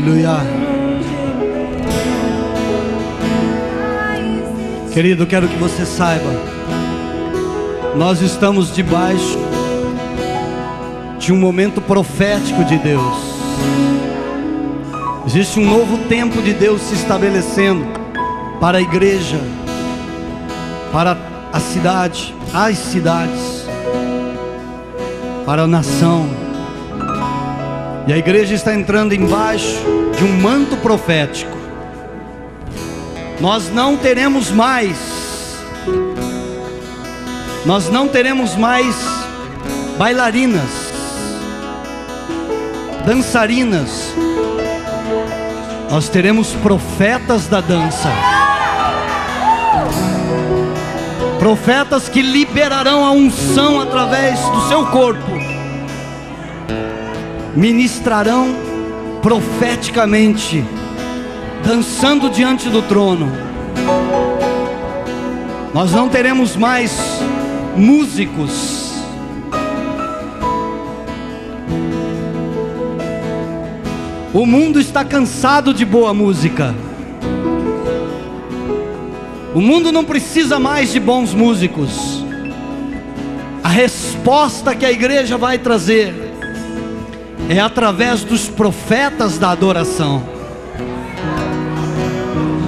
Aleluia. Querido, quero que você saiba, nós estamos debaixo de um momento profético de Deus. Existe um novo tempo de Deus se estabelecendo para a igreja, para a cidade, as cidades, para a nação. E a igreja está entrando embaixo de um manto profético. Nós não teremos mais bailarinas, dançarinas. Nós teremos profetas da dança, profetas que liberarão a unção através do seu corpo, ministrarão profeticamente, dançando diante do trono. Nós não teremos mais músicos. O mundo está cansado de boa música. O mundo não precisa mais de bons músicos. A resposta que a igreja vai trazer é através dos profetas da adoração,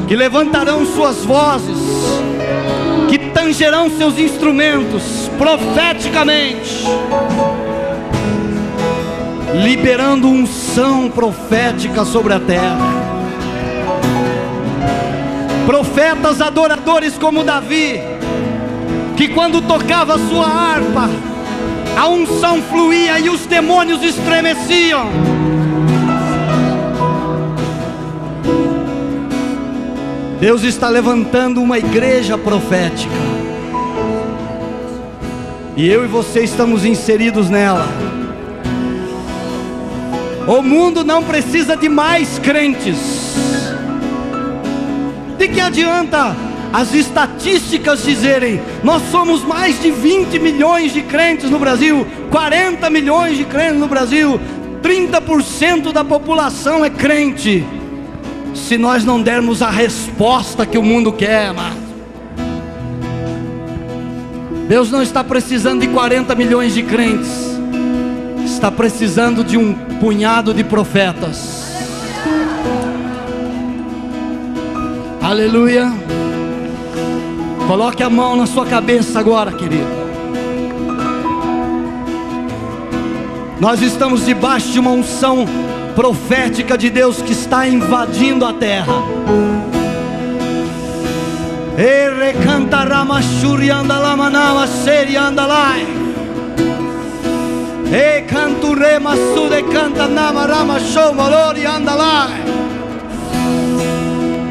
que levantarão suas vozes, que tangerão seus instrumentos profeticamente, liberando unção profética sobre a terra. Profetas adoradores como Davi, que quando tocava a sua harpa, a unção fluía e os demônios estremeciam. Deus está levantando uma igreja profética, e eu e você estamos inseridos nela. O mundo não precisa de mais crentes. De que adianta as estatísticas dizerem: nós somos mais de 20 milhões de crentes no Brasil, 40 milhões de crentes no Brasil, 30% da população é crente, se nós não dermos a resposta que o mundo quer, amado? Deus não está precisando de 40 milhões de crentes, está precisando de um punhado de profetas. Aleluia. Coloque a mão na sua cabeça agora, querido. Nós estamos debaixo de uma unção profética de Deus que está invadindo a terra. Ere canta rama shuri andalama nama seri andalai. E canto re masude canta nama rama show valori andalai.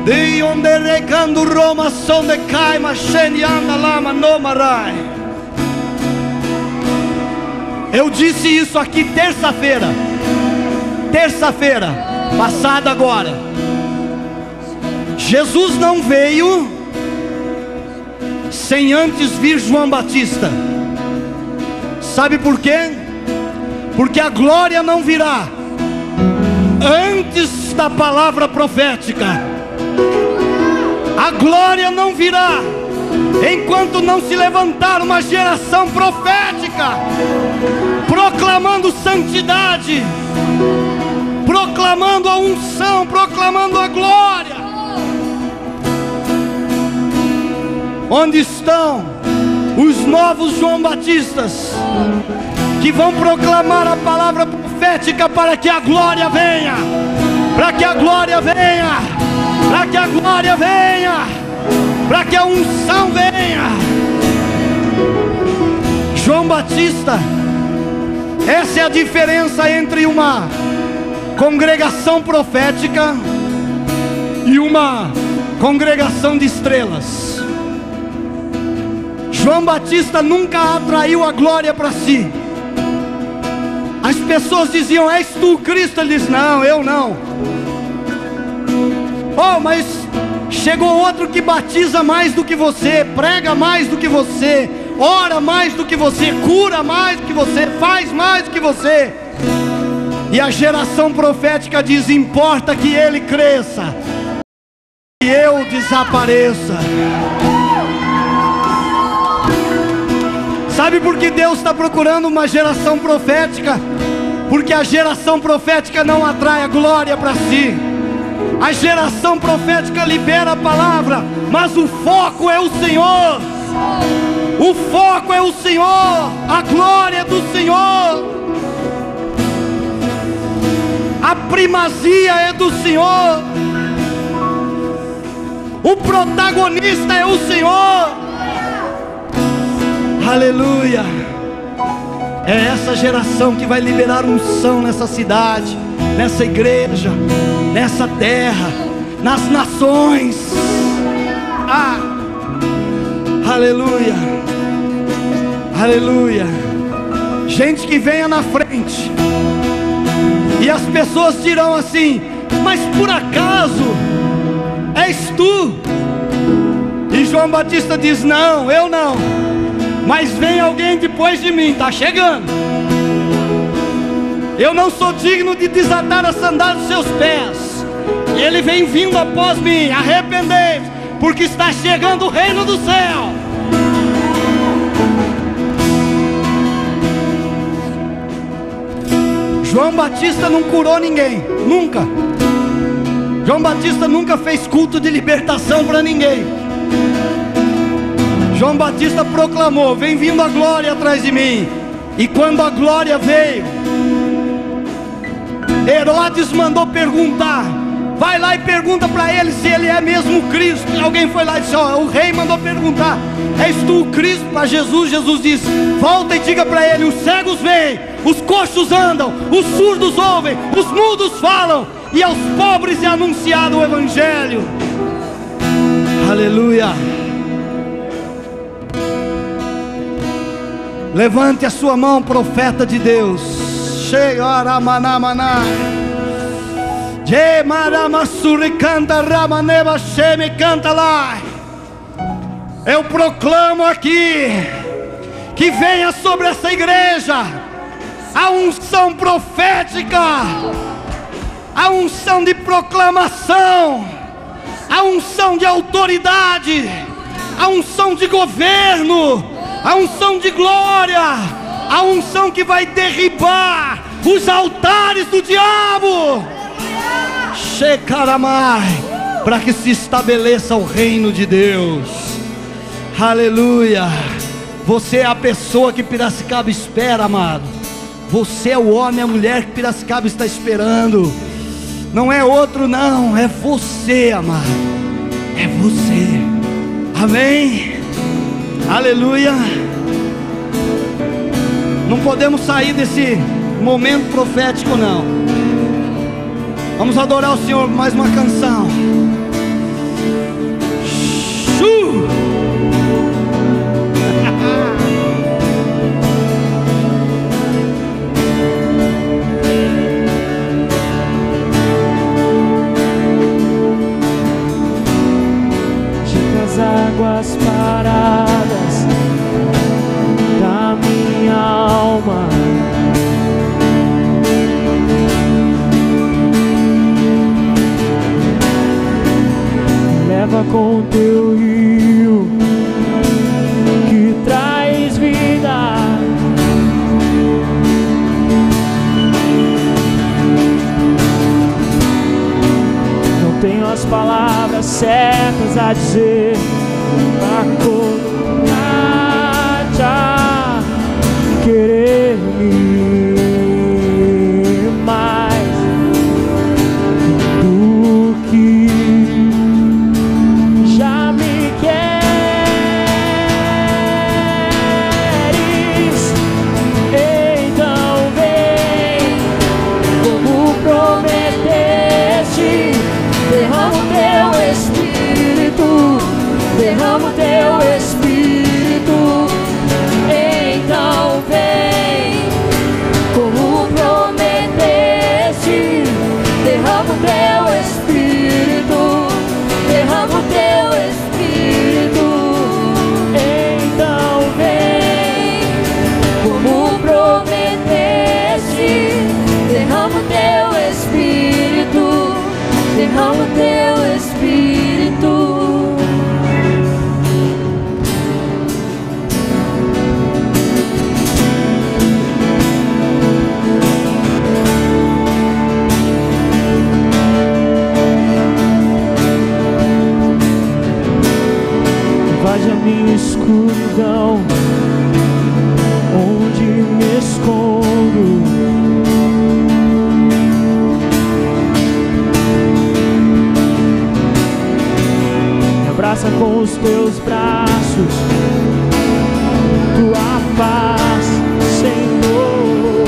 De onde recando Roma sonde cai machene andalama no marai. Eu disse isso aqui terça-feira passada agora. Jesus não veio sem antes vir João Batista. Sabe por quê? Porque a glória não virá antes da palavra profética. A glória não virá enquanto não se levantar uma geração profética, proclamando santidade, proclamando a unção, proclamando a glória. Onde estão os novos João Batistas, que vão proclamar a palavra profética para que a glória venha, para que a glória venha, para que a glória venha, para que a unção venha? João Batista, essa é a diferença entre uma congregação profética e uma congregação de estrelas. João Batista nunca atraiu a glória para si. As pessoas diziam: és tu o Cristo? Ele disse: não, eu não. Oh, mas chegou outro que batiza mais do que você, prega mais do que você, ora mais do que você, cura mais do que você, faz mais do que você. E a geração profética diz: importa que ele cresça e eu desapareça. Sabe por que Deus está procurando uma geração profética? Porque a geração profética não atrai a glória para si. A geração profética libera a palavra, mas o foco é o Senhor. O foco é o Senhor, a glória é do Senhor. A primazia é do Senhor. O protagonista é o Senhor. Aleluia. É essa geração que vai liberar unção nessa cidade, nessa igreja, nessa terra, nas nações. Aleluia. Aleluia. Gente que venha na frente. E as pessoas dirão assim: mas por acaso és tu? E João Batista diz: não, eu não, mas vem alguém depois de mim, está chegando. Eu não sou digno de desatar a sandália dos seus pés. Ele vem vindo após mim. Arrependei-vos, porque está chegando o reino do céu. João Batista não curou ninguém, nunca. João Batista nunca fez culto de libertação para ninguém. João Batista proclamou: vem vindo a glória atrás de mim. E quando a glória veio, Herodes mandou perguntar. Vai lá e pergunta para ele se ele é mesmo o Cristo. E alguém foi lá e disse: ó, o rei mandou perguntar: és tu o Cristo? Para Jesus, Jesus disse: volta e diga para ele, os cegos veem, os coxos andam, os surdos ouvem, os mudos falam, e aos pobres é anunciado o Evangelho. Aleluia. Levante a sua mão, profeta de Deus. Eu proclamo aqui que venha sobre essa igreja a unção profética, a unção de proclamação, a unção de autoridade, a unção de governo, a unção de glória, a unção que vai derribar os altares do diabo. Shekaramai, para que se estabeleça o reino de Deus. Aleluia. Você é a pessoa que Piracicaba espera, amado. Você é o homem, a mulher que Piracicaba está esperando. Não é outro não, é você, amado. É você. Amém. Aleluia. Não podemos sair desse momento profético não. Vamos adorar o Senhor com mais uma canção. Águas paradas da minha alma, leva com teu rio que traz vida. Não tenho as palavras certas a dizer, a querer-me mais do que já me queres. Então vem, como prometeste, derrama o teu Espírito, derrama o teu Espírito. derrama o teu Espírito. Invade a minha escuridão, onde me escondo. Me abraça com os teus braços, tua paz, Senhor.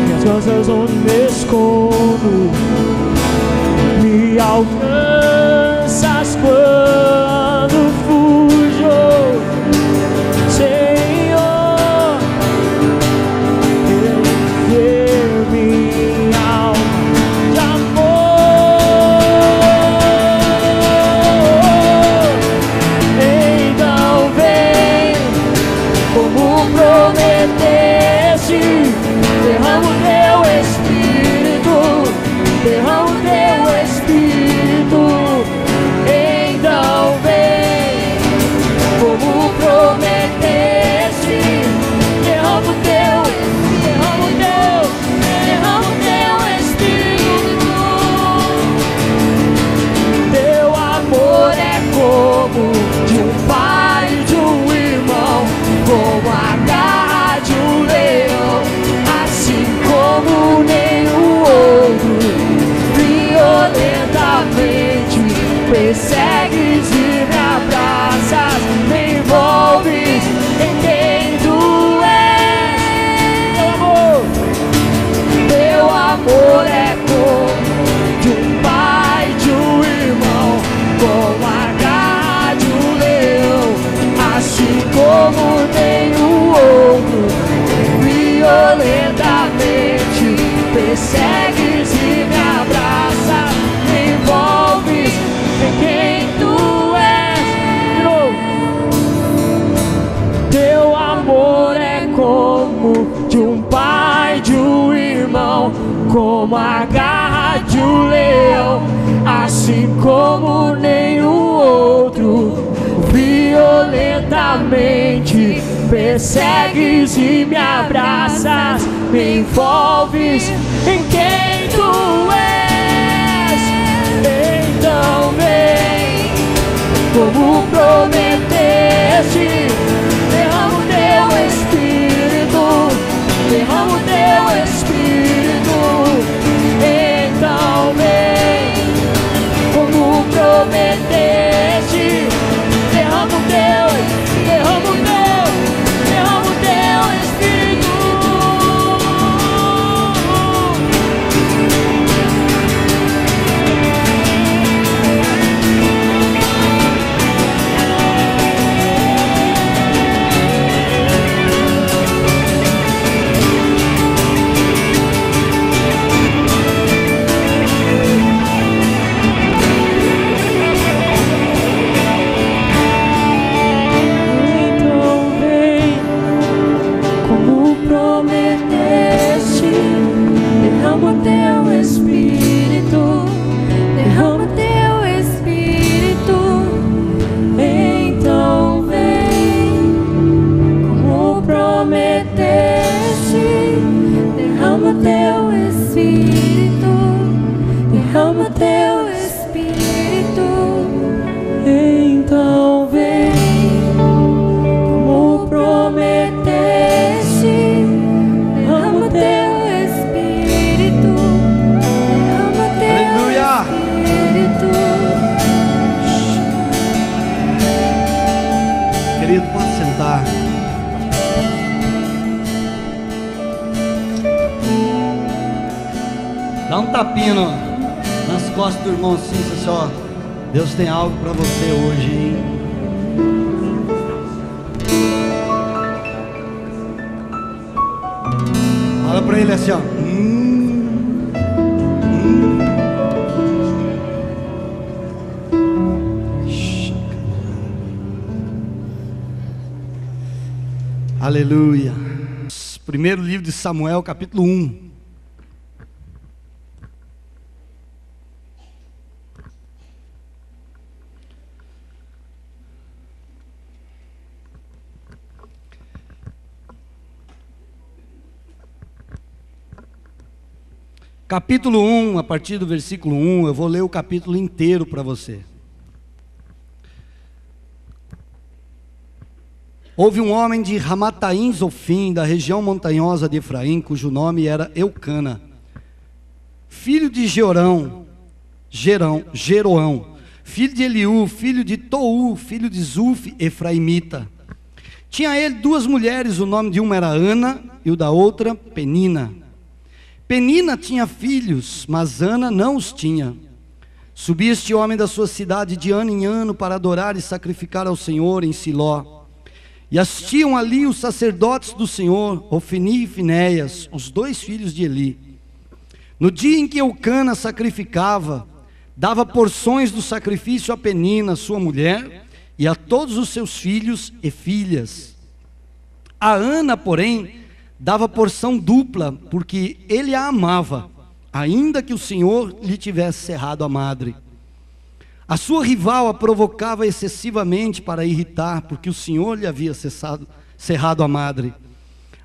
Minhas costas onde me escondo, me alcanças quando fujo, Senhor. Encher minha alma de amor. Então vem, como prometeste, derrama o teu Espírito, derrama o teu Espírito. Então vem, como prometeste, derrama o teu Espírito. Teu amor é como de um pai e de um irmão, como a garra de um leão, assim como nenhum outro. Violentamente persegues e me abraças, me envolves em quem tu és. Teu amor é como de um pai e de um irmão, como a garra de um leão, assim como nenhum outro. Violentamente persegues e me abraças, me envolves em quem tu és. Teu amor é como de um pai, de um irmão, como a garra de um leão, assim como nenhum outro. Violentamente persegues e me abraças, me envolves em quem tu és. Então vem, como prometeste, derrama o teu Espírito, derrama o teu Espírito. Então vem, como prometeste, derrama o teu Espírito. Querido, pode sentar. Dá um tapinha nas costas do irmão Cícero, só. Deus tem algo para você hoje, hein? Fala para ele assim, ó. Aleluia. Primeiro livro de Samuel, capítulo 1. Capítulo 1, a partir do versículo 1, eu vou ler o capítulo inteiro para você. Houve um homem de Ramataim Zofim, da região montanhosa de Efraim, cujo nome era Eucana, filho de Jeroão, filho de Eliú, filho de Tou, filho de Zuf, efraimita. Tinha ele duas mulheres, o nome de uma era Ana e o da outra Penina. Penina tinha filhos, mas Ana não os tinha. Subia este homem da sua cidade de ano em ano para adorar e sacrificar ao Senhor em Siló. E assistiam ali os sacerdotes do Senhor, Ofni e Finéias, os dois filhos de Eli. No dia em que Eucana sacrificava, dava porções do sacrifício a Penina, sua mulher, e a todos os seus filhos e filhas. A Ana, porém, dava porção dupla, porque ele a amava, ainda que o Senhor lhe tivesse cerrado a madre. A sua rival a provocava excessivamente para irritar, porque o Senhor lhe havia cerrado a madre.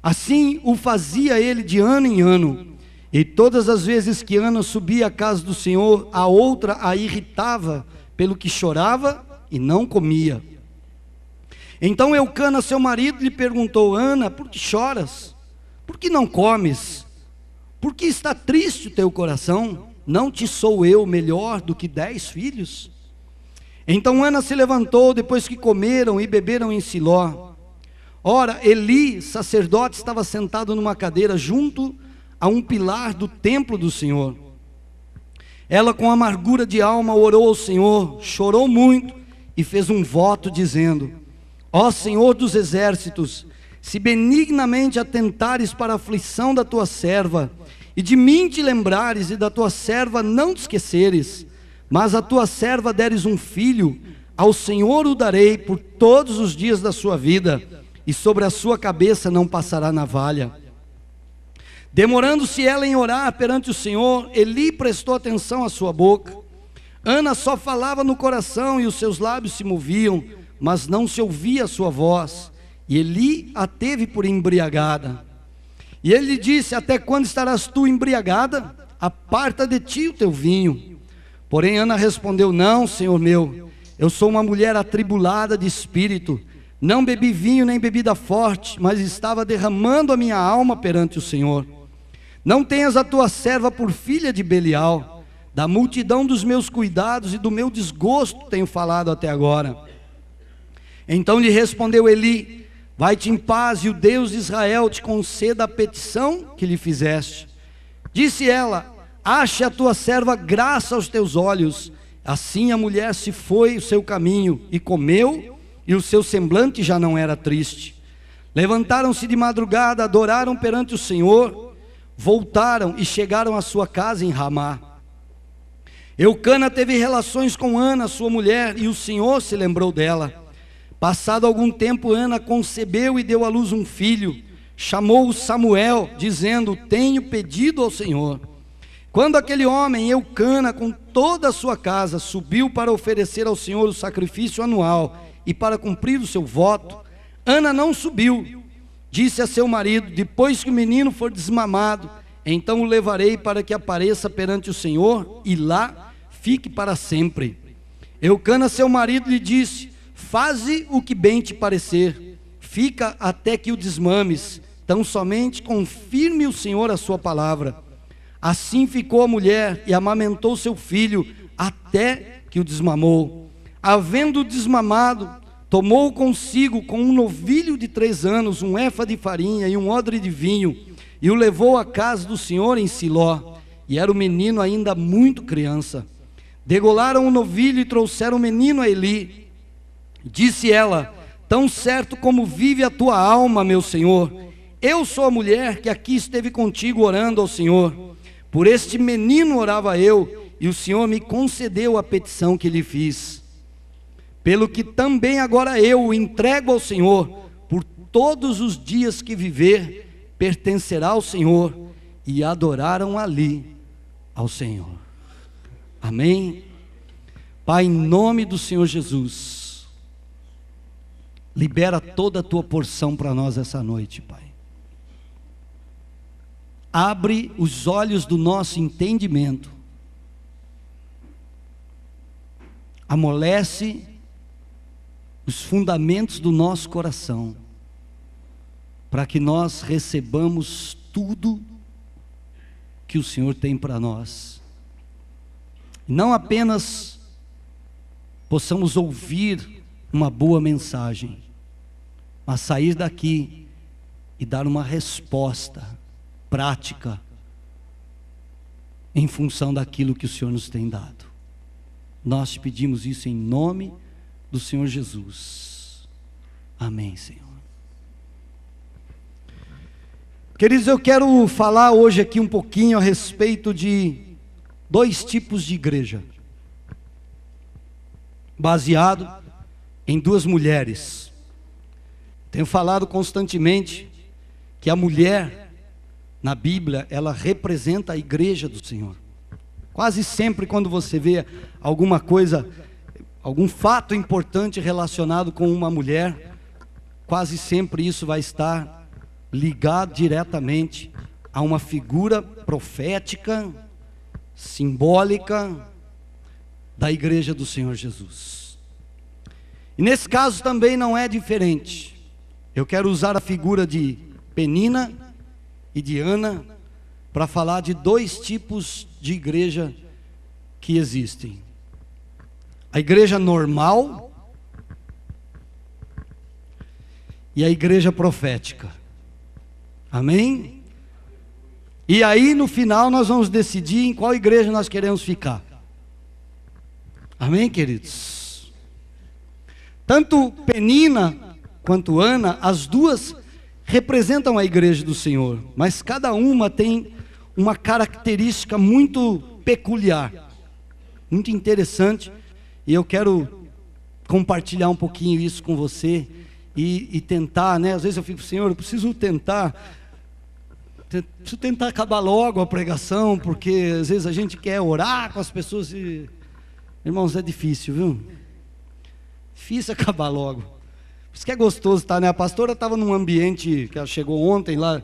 Assim o fazia ele de ano em ano, e todas as vezes que Ana subia à casa do Senhor, a outra a irritava, pelo que chorava e não comia. Então Eucana, seu marido, lhe perguntou: Ana, por que choras? Por que não comes? Por que está triste o teu coração? Não te sou eu melhor do que 10 filhos? Então Ana se levantou depois que comeram e beberam em Siló. Ora, Eli, sacerdote, estava sentado numa cadeira junto a um pilar do templo do Senhor. Ela, com amargura de alma, orou ao Senhor, chorou muito e fez um voto dizendo: Ó Senhor dos exércitos, se benignamente atentares para a aflição da tua serva, e de mim te lembrares, e da tua serva não te esqueceres, mas a tua serva deres um filho, ao Senhor o darei por todos os dias da sua vida, e sobre a sua cabeça não passará navalha. Demorando-se ela em orar perante o Senhor, Eli prestou atenção à sua boca. Ana só falava no coração, e os seus lábios se moviam, mas não se ouvia a sua voz. E Eli a teve por embriagada. E ele lhe disse: até quando estarás tu embriagada? Aparta de ti o teu vinho. Porém Ana respondeu: não, Senhor meu, eu sou uma mulher atribulada de espírito. Não bebi vinho nem bebida forte, mas estava derramando a minha alma perante o Senhor. Não tenhas a tua serva por filha de Belial. Da multidão dos meus cuidados e do meu desgosto tenho falado até agora. Então lhe respondeu Eli: vai-te em paz, e o Deus de Israel te conceda a petição que lhe fizeste. Disse ela: ache a tua serva graça aos teus olhos. Assim a mulher se foi o seu caminho, e comeu, e o seu semblante já não era triste. Levantaram-se de madrugada, adoraram perante o Senhor, voltaram e chegaram à sua casa em Ramá. Eucana teve relações com Ana, sua mulher, e o Senhor se lembrou dela. Passado algum tempo, Ana concebeu e deu à luz um filho. Chamou-o Samuel, dizendo: tenho pedido ao Senhor. Quando aquele homem, Eucana, com toda a sua casa, subiu para oferecer ao Senhor o sacrifício anual e para cumprir o seu voto, Ana não subiu. Disse a seu marido: depois que o menino for desmamado, então o levarei para que apareça perante o Senhor, e lá fique para sempre. Eucana, seu marido, lhe disse: faze o que bem te parecer, fica até que o desmames, tão somente confirme o Senhor a sua palavra. Assim ficou a mulher e amamentou seu filho até que o desmamou. Havendo desmamado, tomou consigo com um novilho de 3 anos, um éfa de farinha e um odre de vinho, e o levou à casa do Senhor em Siló. E era o menino ainda muito criança. Degolaram o novilho e trouxeram o menino a Eli. Disse ela: tão certo como vive a tua alma, meu senhor, eu sou a mulher que aqui esteve contigo orando ao Senhor. Por este menino orava eu, e o Senhor me concedeu a petição que lhe fiz. Pelo que também agora eu o entrego ao Senhor, por todos os dias que viver, pertencerá ao Senhor, e adoraram ali ao Senhor. Amém? Pai, em nome do Senhor Jesus, libera toda a tua porção para nós essa noite, Pai. Abre os olhos do nosso entendimento, amolece os fundamentos do nosso coração, para que nós recebamos tudo que o Senhor tem para nós. Não apenas possamos ouvir uma boa mensagem, mas sair daqui e dar uma resposta prática em função daquilo que o Senhor nos tem dado. Nós te pedimos isso em nome do Senhor Jesus. Amém, Senhor. Queridos, eu quero falar hoje aqui um pouquinho a respeito de 2 tipos de igreja, baseado em 2 mulheres. Tenho falado constantemente que a mulher na Bíblia, ela representa a igreja do Senhor. Quase sempre quando você vê alguma coisa, algum fato importante relacionado com uma mulher, quase sempre isso vai estar ligado diretamente a uma figura profética, simbólica da igreja do Senhor Jesus. E nesse caso também não é diferente. Eu quero usar a figura de Penina e de Ana para falar de 2 tipos de igreja que existem: a igreja normal e a igreja profética. Amém? E aí no final nós vamos decidir em qual igreja nós queremos ficar. Amém, queridos? Tanto Penina quanto Ana, as duas representam a igreja do Senhor, mas cada uma tem uma característica muito peculiar, muito interessante, e eu quero compartilhar um pouquinho isso com você, e tentar, né? Às vezes eu fico, Senhor, eu preciso tentar acabar logo a pregação, porque às vezes a gente quer orar com as pessoas e, irmãos, é difícil, viu? Difícil acabar logo. Por isso que é gostoso, tá, né? A pastora estava num ambiente, que ela chegou ontem lá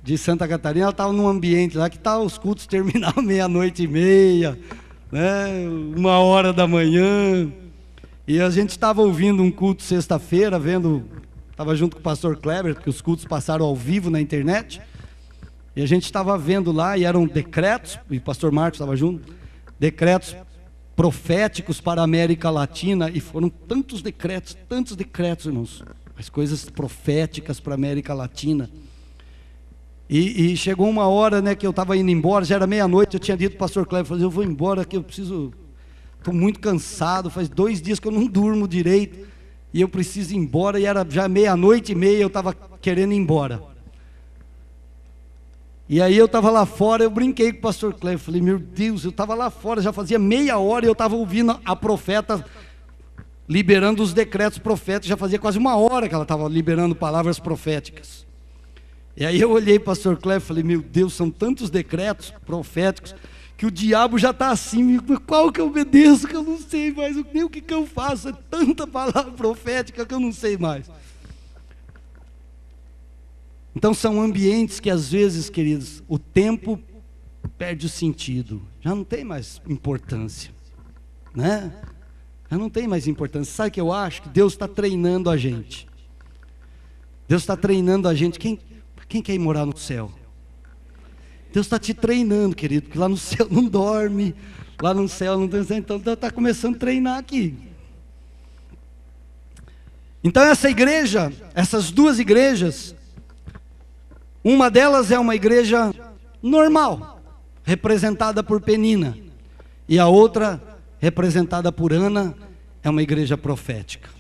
de Santa Catarina, ela estava num ambiente lá que os cultos terminavam 00:30, né? 1h da manhã, e a gente estava ouvindo um culto sexta-feira, estava junto com o pastor Kleber, porque os cultos passaram ao vivo na internet, e a gente estava vendo lá, e eram decretos, e o pastor Marcos estava junto, decretos proféticos para a América Latina, e foram tantos decretos, irmãos, as coisas proféticas para a América Latina. E chegou uma hora, né, que eu estava indo embora, já era 00:00, eu tinha dito para o pastor Cleber, eu vou embora, que eu preciso, estou muito cansado, faz 2 dias que eu não durmo direito, e eu preciso ir embora, e era já 00:30, eu estava querendo ir embora. E aí eu estava lá fora, eu brinquei com o pastor Cleber, falei, meu Deus, eu estava lá fora, já fazia meia hora, e eu estava ouvindo a profeta liberando os decretos proféticos, já fazia quase 1 hora que ela estava liberando palavras proféticas. E aí eu olhei para o pastor Cleber e falei, meu Deus, são tantos decretos proféticos, que o diabo já está assim, qual que eu obedeço, que eu não sei mais, nem o que eu faço, é tanta palavra profética que eu não sei mais. Então são ambientes que às vezes, queridos, o tempo perde o sentido, já não tem mais importância, né? Já não tem mais importância. Sabe o que eu acho? Que Deus está treinando a gente. Deus está treinando a gente. Quem quer ir morar no céu? Deus está te treinando, querido, porque lá no céu não dorme, lá no céu não tem, então está começando a treinar aqui. Então essa igreja, essas 2 igrejas, uma delas é uma igreja normal, representada por Penina, e a outra, representada por Ana, é uma igreja profética.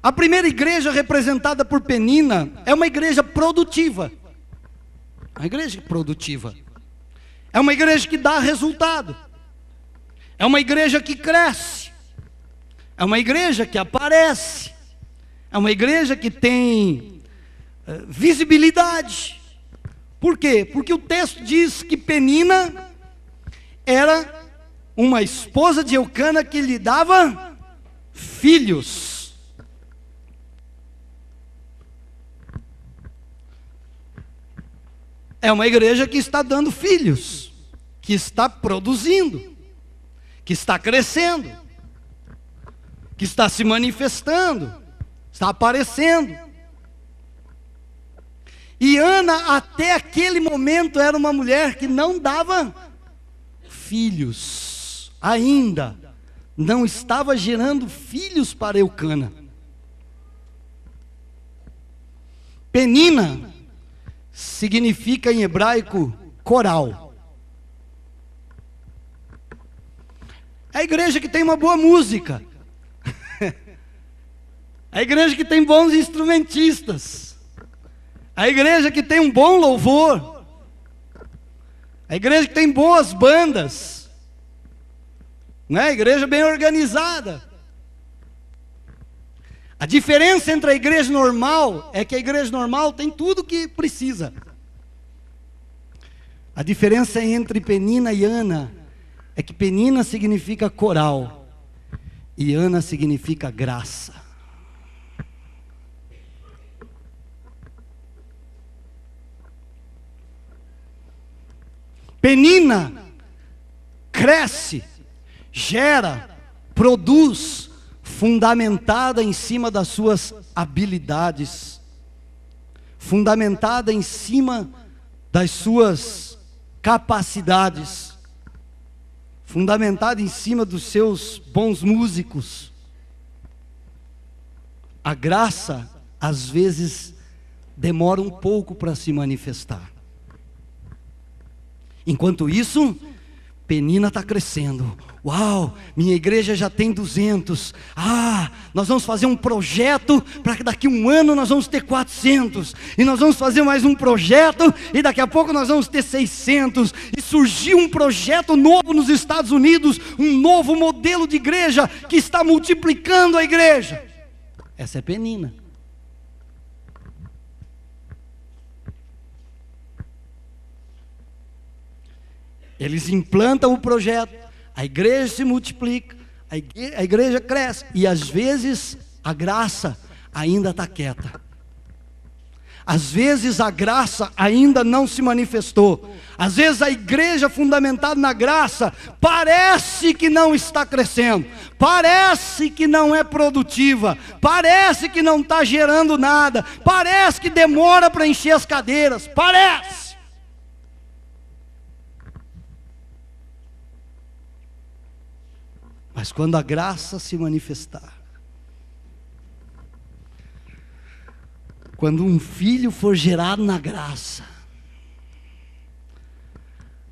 A primeira igreja, representada por Penina, é uma igreja produtiva. Uma igreja produtiva. É uma igreja que dá resultado. É uma igreja que cresce. É uma igreja que aparece. É uma igreja que tem visibilidade. Por quê? Porque o texto diz que Penina era uma esposa de Eucana que lhe dava filhos. É uma igreja que está dando filhos, que está produzindo, que está crescendo, que está se manifestando, está aparecendo. E Ana, até aquele momento, era uma mulher que não dava filhos, ainda não estava gerando filhos para Eucana. Penina significa em hebraico coral. É a igreja que tem uma boa música, a igreja que tem bons instrumentistas, a igreja que tem um bom louvor, a igreja que tem boas bandas, não é? A igreja bem organizada. A diferença entre a igreja normal é que a igreja normal tem tudo que precisa. A diferença entre Penina e Ana é que Penina significa coral e Ana significa graça. Penina cresce, gera, produz, fundamentada em cima das suas habilidades, fundamentada em cima das suas capacidades, fundamentada em cima dos seus bons músicos. A graça, às vezes, demora um pouco para se manifestar. Enquanto isso, Penina está crescendo. Uau, minha igreja já tem 200. Nós vamos fazer um projeto para que daqui a um ano nós vamos ter 400. E nós vamos fazer mais um projeto e daqui a pouco nós vamos ter 600. E surgiu um projeto novo nos Estados Unidos, um novo modelo de igreja que está multiplicando a igreja. Essa é Penina. Eles implantam o projeto, a igreja se multiplica, a igreja cresce, e às vezes a graça ainda está quieta. Às vezes a graça ainda não se manifestou. Às vezes a igreja fundamentada na graça parece que não está crescendo, parece que não é produtiva, parece que não está gerando nada, parece que demora para encher as cadeiras, parece. Mas quando a graça se manifestar, quando um filho for gerado na graça,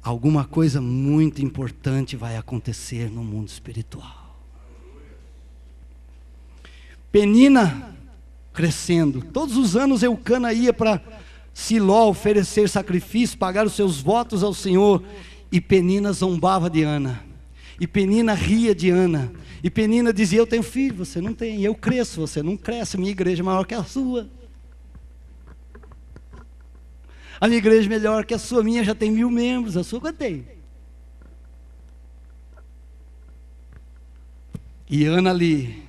alguma coisa muito importante vai acontecer no mundo espiritual. Penina crescendo, todos os anos Eucana ia para Siló oferecer sacrifício, pagar os seus votos ao Senhor, e Penina zombava de Ana. E Penina ria de Ana. E Penina dizia: eu tenho filho, você não tem. Eu cresço, você não cresce. Minha igreja é maior que a sua. A minha igreja é melhor que a sua. A minha já tem 1000 membros. A sua quanto tem? E Ana ali,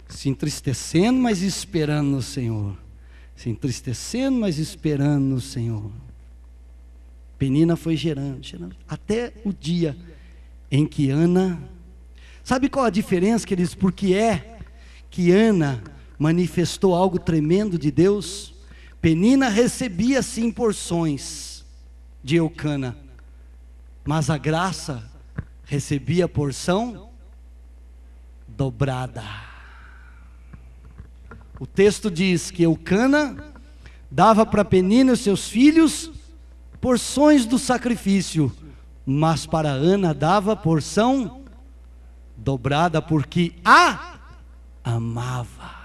se entristecendo, mas esperando no Senhor. Se entristecendo, mas esperando no Senhor. Penina foi gerando, até o dia em que Ana, sabe qual a diferença, queridos? Porque é que Ana manifestou algo tremendo de Deus. Penina recebia sim porções de Eucana, mas a graça recebia porção dobrada. O texto diz que Eucana dava para Penina e os seus filhos porções do sacrifício, mas para Ana dava porção dobrada, porque a amava.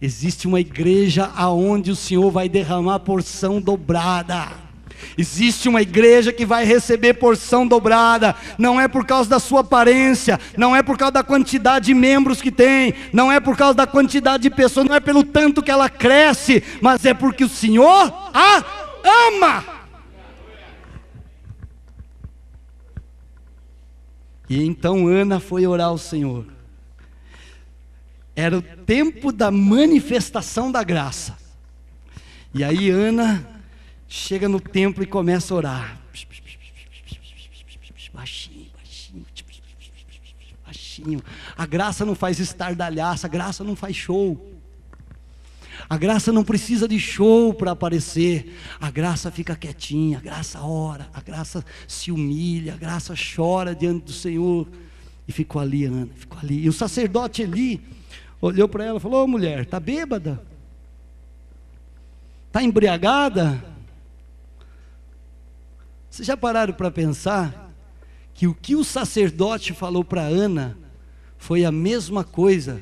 Existe uma igreja aonde o Senhor vai derramar porção dobrada. Existe uma igreja que vai receber porção dobrada. Não é por causa da sua aparência, não é por causa da quantidade de membros que tem, não é por causa da quantidade de pessoas, não é pelo tanto que ela cresce, mas é porque o Senhor a ama. E então Ana foi orar ao Senhor. Era o tempo da manifestação da graça. E aí Ana chega no templo e começa a orar. Baixinho, baixinho, baixinho. A graça não faz estardalhaça, a graça não faz show. A graça não precisa de show para aparecer. A graça fica quietinha, a graça ora, a graça se humilha, a graça chora diante do Senhor. E ficou ali Ana, ficou ali. E o sacerdote Eli olhou para ela e falou: ô mulher, está bêbada? Está embriagada? Vocês já pararam para pensar que o que o sacerdote falou para Ana foi a mesma coisa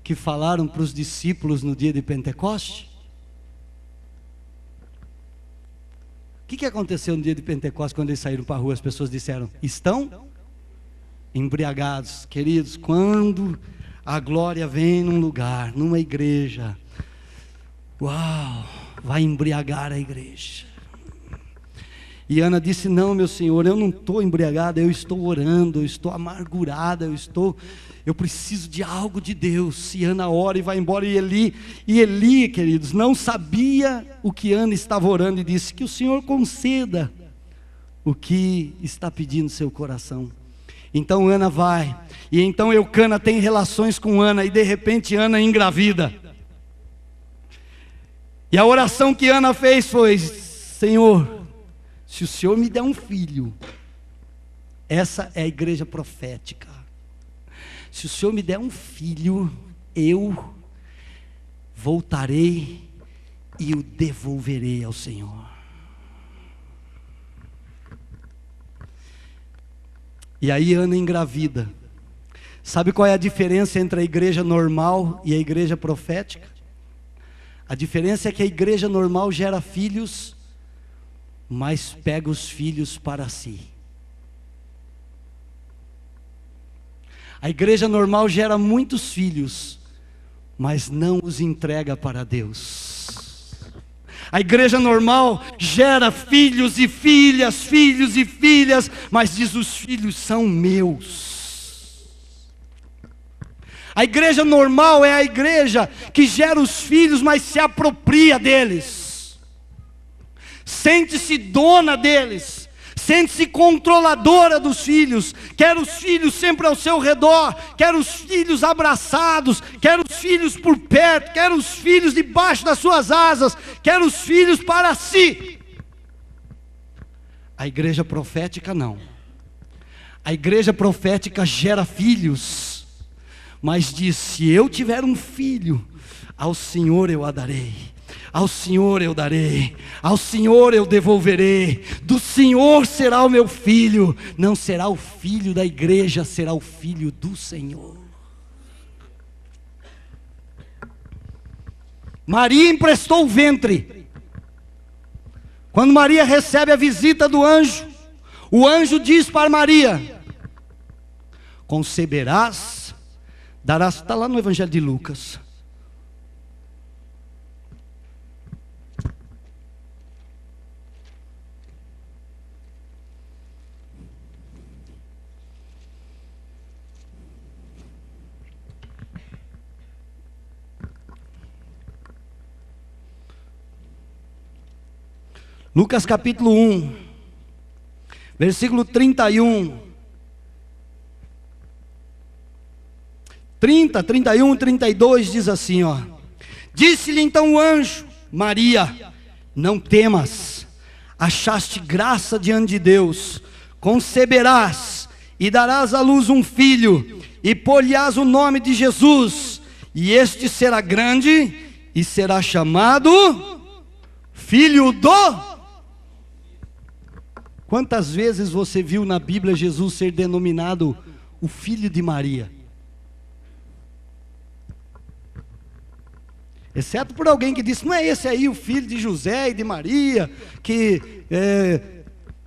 que falaram para os discípulos no dia de Pentecoste? O que aconteceu no dia de Pentecostes, quando eles saíram para a rua? As pessoas disseram: estão embriagados. Queridos, quando a glória vem num lugar, numa igreja, uau, vai embriagar a igreja. E Ana disse: não, meu Senhor, eu não estou embriagada, eu estou orando, eu estou amargurada, eu preciso de algo de Deus. E Ana ora e vai embora. E Eli, queridos, não sabia o que Ana estava orando, e disse: que o Senhor conceda o que está pedindo seu coração. Então Ana vai, e então Eucana tem relações com Ana, e de repente Ana engravida. E a oração que Ana fez foi: Senhor, se o Senhor me der um filho, essa é a igreja profética. Se o Senhor me der um filho, eu voltarei e o devolverei ao Senhor. E aí Ana engravida. Sabe qual é a diferença entre a igreja normal e a igreja profética? A diferença é que a igreja normal gera filhos, mas pega os filhos para si. A igreja normal gera muitos filhos, mas não os entrega para Deus. A igreja normal gera filhos e filhas, mas diz: os filhos são meus. A igreja normal é a igreja que gera os filhos, mas se apropria deles, sente-se dona deles, sente-se controladora dos filhos, quer os filhos sempre ao seu redor, quer os filhos abraçados, quer os filhos por perto, quer os filhos debaixo das suas asas, quer os filhos para si. A igreja profética não. A igreja profética gera filhos, mas diz: se eu tiver um filho, ao Senhor eu a darei. Ao Senhor eu darei, ao Senhor eu devolverei, do Senhor será o meu filho. Não será o filho da igreja, será o filho do Senhor. Maria emprestou o ventre. Quando Maria recebe a visita do anjo, o anjo diz para Maria: conceberás, darás, está lá no Evangelho de Lucas. Lucas capítulo 1, versículo 31. 30, 31, 32 diz assim, ó: disse-lhe então o anjo: Maria, não temas, achaste graça diante de Deus, conceberás e darás à luz um filho, e pôr-lhe-ás o nome de Jesus, e este será grande, e será chamado Filho do... Quantas vezes você viu na Bíblia Jesus ser denominado o Filho de Maria? exceto por alguém que disse, não é esse aí o filho de José e de Maria, que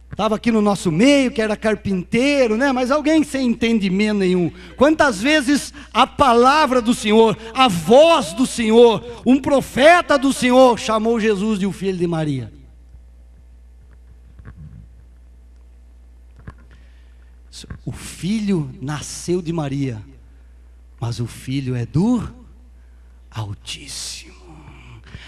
estava aqui no nosso meio, que era carpinteiro, né? Mas alguém sem entendimento nenhum. Quantas vezes a palavra do Senhor, a voz do Senhor, um profeta do Senhor chamou Jesus de o filho de Maria? O filho nasceu de Maria, mas o filho é do Altíssimo.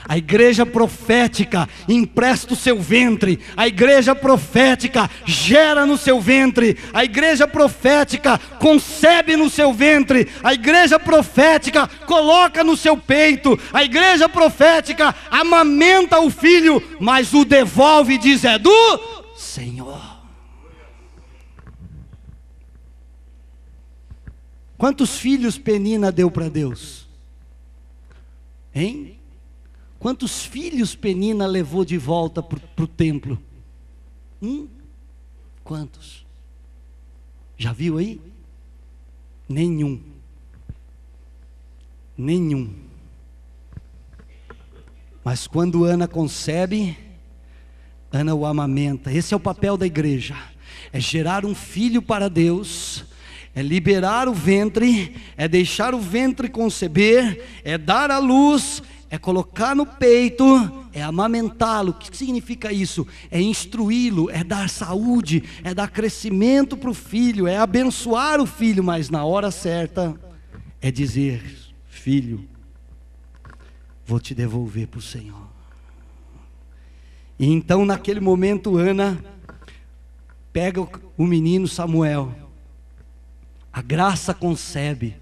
A igreja profética empresta o seu ventre, a igreja profética gera no seu ventre, a igreja profética concebe no seu ventre, a igreja profética coloca no seu peito, a igreja profética amamenta o filho, mas o devolve e diz, é do Senhor. Quantos filhos Penina deu para Deus? Hein? Quantos filhos Penina levou de volta para o templo? Quantos? Já viu aí? Nenhum. Mas quando Ana concebe, Ana o amamenta. Esse é o papel da igreja. É gerar um filho para Deus, é liberar o ventre, é deixar o ventre conceber, é dar à luz, é colocar no peito, é amamentá-lo. O que significa isso? É instruí-lo, é dar saúde, é dar crescimento para o filho, é abençoar o filho, mas na hora certa é dizer, filho, vou te devolver para o Senhor. E então naquele momento Ana pega o menino Samuel, a graça concebe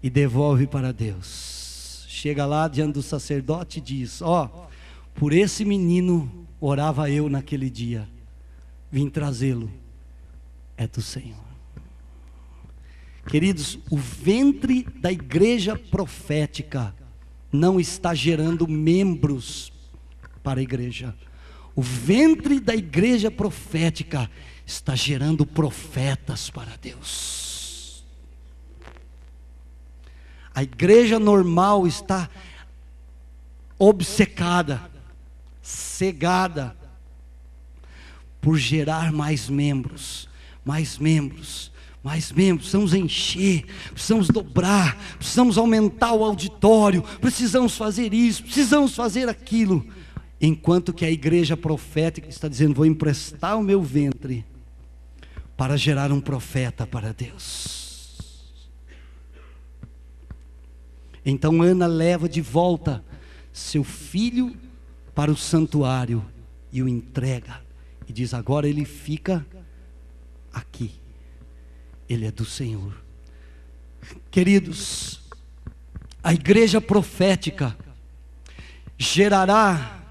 e devolve para Deus. Chega lá diante do sacerdote e diz, por esse menino orava eu naquele dia, vim trazê-lo, é do Senhor. Queridos, o ventre da igreja profética não está gerando membros para a igreja. O ventre da igreja profética está gerando profetas para Deus. A igreja normal está obcecada, cegada por gerar mais membros. Precisamos encher, precisamos dobrar, precisamos aumentar o auditório, precisamos fazer isso, precisamos fazer aquilo. Enquanto que a igreja profética está dizendo, vou emprestar o meu ventre para gerar um profeta para Deus. Então Ana leva de volta seu filho para o santuário e o entrega. E diz, agora ele fica aqui. Ele é do Senhor. Queridos, a igreja profética gerará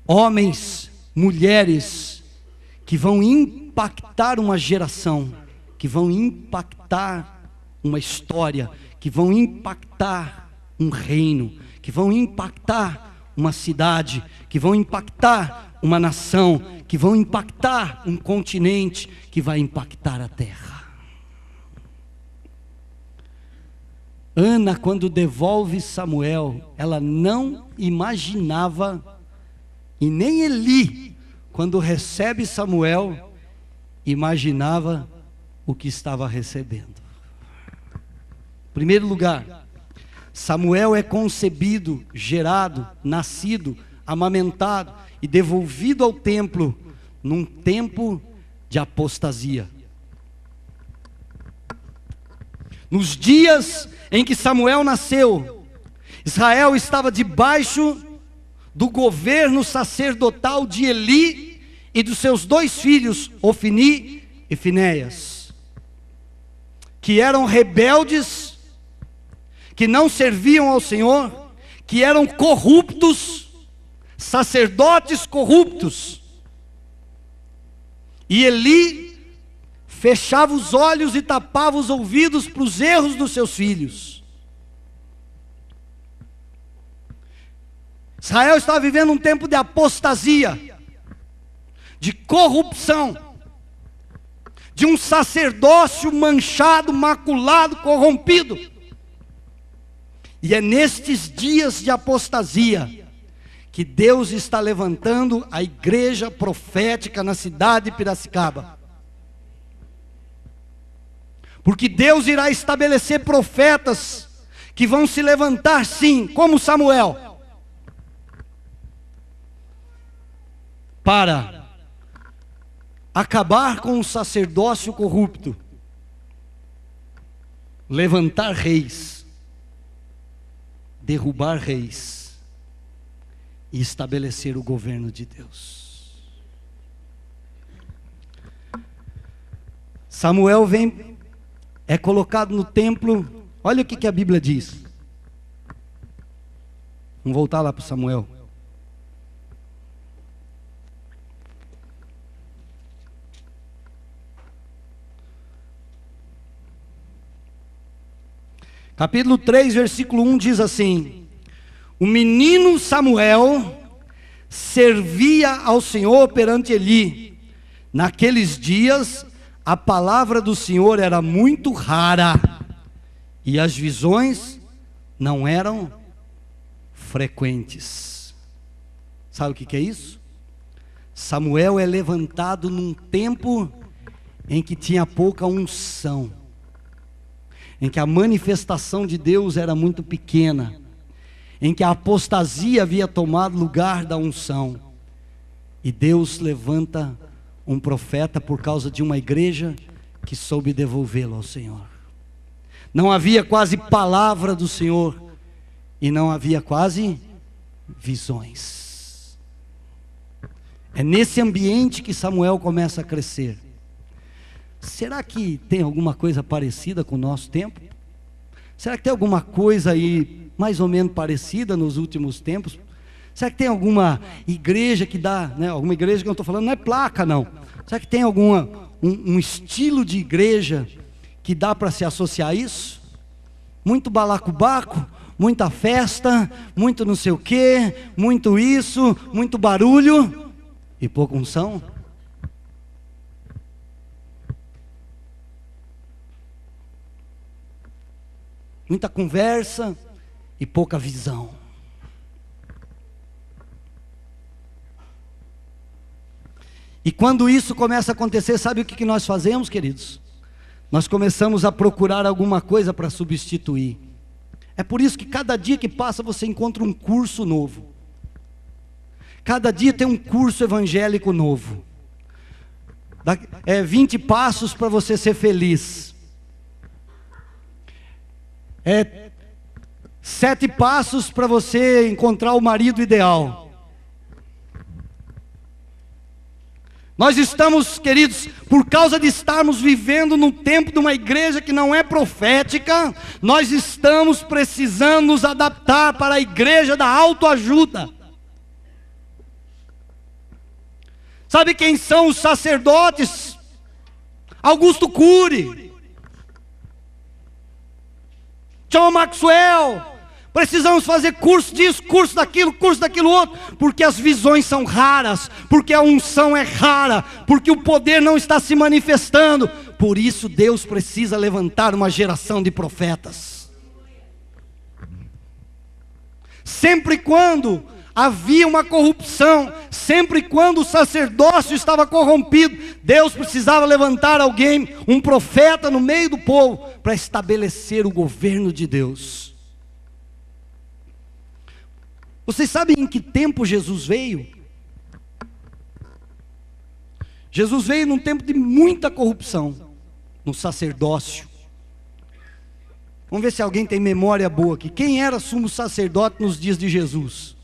homens, mulheres, que vão impactar uma geração, que vão impactar uma história, que vão impactar um reino, que vão impactar uma cidade, que vão impactar uma nação, que vão impactar um continente, que vai impactar a terra. Ana, quando devolve Samuel, ela não imaginava, e nem Eli, quando recebe Samuel, imaginava o que estava recebendo. Em primeiro lugar, Samuel é concebido, gerado, nascido, amamentado e devolvido ao templo, num tempo de apostasia. Nos dias em que Samuel nasceu, Israel estava debaixo do governo sacerdotal de Eli e dos seus dois filhos, Ofni e Finéias, que eram rebeldes, que não serviam ao Senhor, que eram corruptos, sacerdotes corruptos. E Eli fechava os olhos e tapava os ouvidos para os erros dos seus filhos. Israel estava vivendo um tempo de apostasia, de corrupção, de um sacerdócio manchado, maculado, corrompido. E é nestes dias de apostasia que Deus está levantando a igreja profética na cidade de Piracicaba. Porque Deus irá estabelecer profetas que vão se levantar, sim, como Samuel, para acabar com o sacerdócio corrupto, levantar reis, derrubar reis e estabelecer o governo de Deus. Samuel é colocado no templo. Olha o que a Bíblia diz. Vamos voltar lá para Samuel. Capítulo 3, versículo 1 diz assim: o menino Samuel servia ao Senhor perante Eli. Naqueles dias, a palavra do Senhor era muito rara, e as visões não eram frequentes. Sabe o que é isso? Samuel é levantado num tempo em que tinha pouca unção, em que a manifestação de Deus era muito pequena, em que a apostasia havia tomado lugar da unção. E Deus levanta um profeta por causa de uma igreja que soube devolvê-lo ao Senhor. Não havia quase palavra do Senhor, e não havia quase visões. É nesse ambiente que Samuel começa a crescer. Será que tem alguma coisa parecida com o nosso tempo? Será que tem alguma coisa aí mais ou menos parecida nos últimos tempos? Será que tem alguma igreja que dá, né? Alguma igreja que eu não estou falando, não é placa não. Será que tem um estilo de igreja que dá para se associar a isso? Muito balacobaco, muita festa, muito não sei o que, muito isso, muito barulho e pouca unção? Muita conversa e pouca visão. E quando isso começa a acontecer, sabe o que nós fazemos, queridos? Nós começamos a procurar alguma coisa para substituir. É por isso que cada dia que passa você encontra um curso novo. Cada dia tem um curso evangélico novo. 20 passos para você ser feliz. 7 passos para você encontrar o marido ideal. Nós estamos, queridos, por causa de estarmos vivendo num tempo de uma igreja que não é profética, nós estamos precisando nos adaptar para a igreja da autoajuda. Sabe quem são os sacerdotes? Augusto Cury, John Maxwell. Precisamos fazer curso disso, curso daquilo outro, porque as visões são raras, porque a unção é rara, porque o poder não está se manifestando. Por isso Deus precisa levantar uma geração de profetas. Sempre quando havia uma corrupção, sempre quando o sacerdócio estava corrompido, Deus precisava levantar alguém, um profeta no meio do povo, para estabelecer o governo de Deus. Vocês sabem em que tempo Jesus veio? Jesus veio num tempo de muita corrupção no sacerdócio. Vamos ver se alguém tem memória boa aqui. Quem era sumo sacerdote nos dias de Jesus?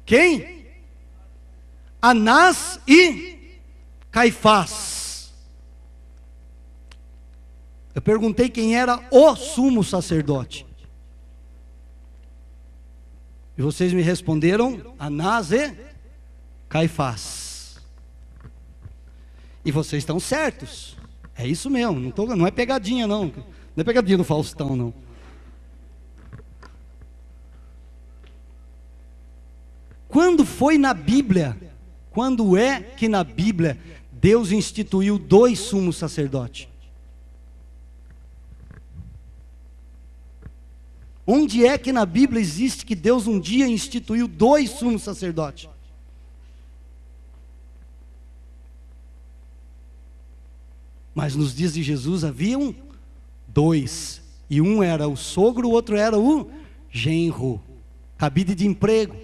Quem? Anás e Caifás. Eu perguntei quem era o sumo sacerdote. E vocês me responderam, Anás e Caifás. E vocês estão certos. É isso mesmo, não é pegadinha não. Não é pegadinha do Faustão não. Quando foi na Bíblia, quando é que na Bíblia Deus instituiu 2 sumos sacerdotes? Onde é que na Bíblia existe que Deus um dia instituiu 2 sumos sacerdotes? Mas nos dias de Jesus haviam 2. E um era o sogro, o outro era o genro. Cabide de emprego.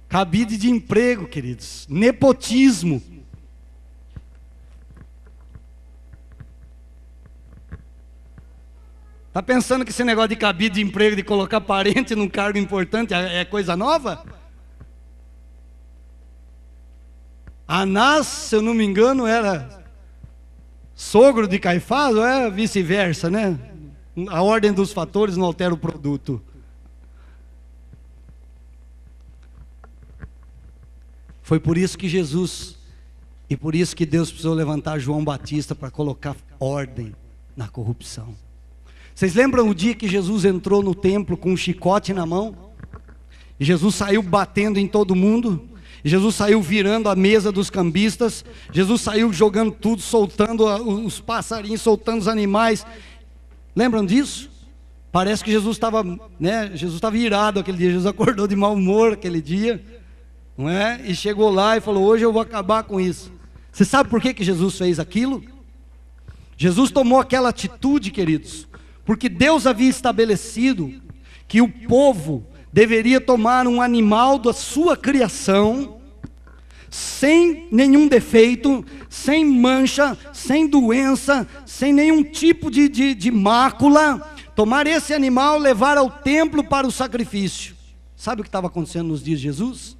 Cabide de emprego, queridos. Nepotismo. Está pensando que esse negócio de cabide de emprego, de colocar parente num cargo importante, é coisa nova? Anás, se eu não me engano, era sogro de Caifás, ou é vice-versa, né? A ordem dos fatores não altera o produto. Foi por isso que Jesus, e por isso que Deus precisou levantar João Batista para colocar ordem na corrupção. Vocês lembram o dia que Jesus entrou no templo com um chicote na mão? E Jesus saiu batendo em todo mundo? E Jesus saiu virando a mesa dos cambistas? Jesus saiu jogando tudo, soltando os passarinhos, soltando os animais? Lembram disso? Parece que Jesus estava, né? Jesus estava irado aquele dia. Jesus acordou de mau humor aquele dia, não é? E chegou lá e falou: hoje eu vou acabar com isso. Você sabe por que Jesus fez aquilo? Jesus tomou aquela atitude, queridos, porque Deus havia estabelecido que o povo deveria tomar um animal da sua criação, sem nenhum defeito, sem mancha, sem doença, sem nenhum tipo de mácula, tomar esse animal, levar ao templo para o sacrifício. Sabe o que estava acontecendo nos dias de Jesus?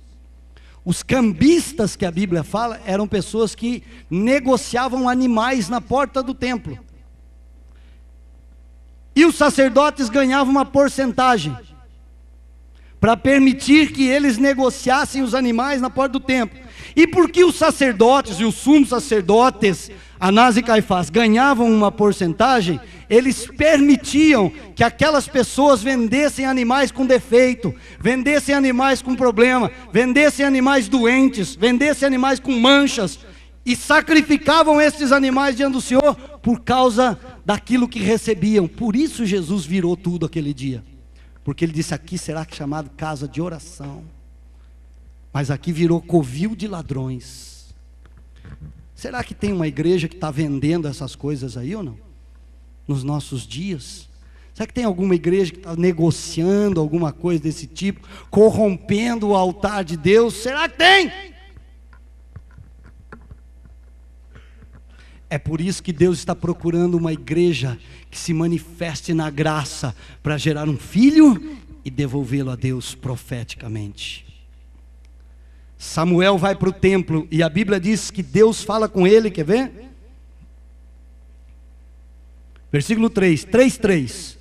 Os cambistas que a Bíblia fala, eram pessoas que negociavam animais na porta do templo. E os sacerdotes ganhavam uma porcentagem para permitir que eles negociassem os animais na porta do templo. E porque os sacerdotes e os sumos sacerdotes, Anás e Caifás, ganhavam uma porcentagem, eles permitiam que aquelas pessoas vendessem animais com defeito, vendessem animais com problema, vendessem animais doentes, vendessem animais com manchas, e sacrificavam esses animais diante do Senhor por causa daquilo que recebiam. Por isso Jesus virou tudo aquele dia, porque ele disse: aqui será chamado casa de oração, mas aqui virou covil de ladrões. Será que tem uma igreja que está vendendo essas coisas aí ou não? Nos nossos dias? Será que tem alguma igreja que está negociando alguma coisa desse tipo, corrompendo o altar de Deus? Será que tem? É por isso que Deus está procurando uma igreja que se manifeste na graça, para gerar um filho e devolvê-lo a Deus profeticamente. Samuel vai para o templo e a Bíblia diz que Deus fala com ele, quer ver? Versículo 3:3.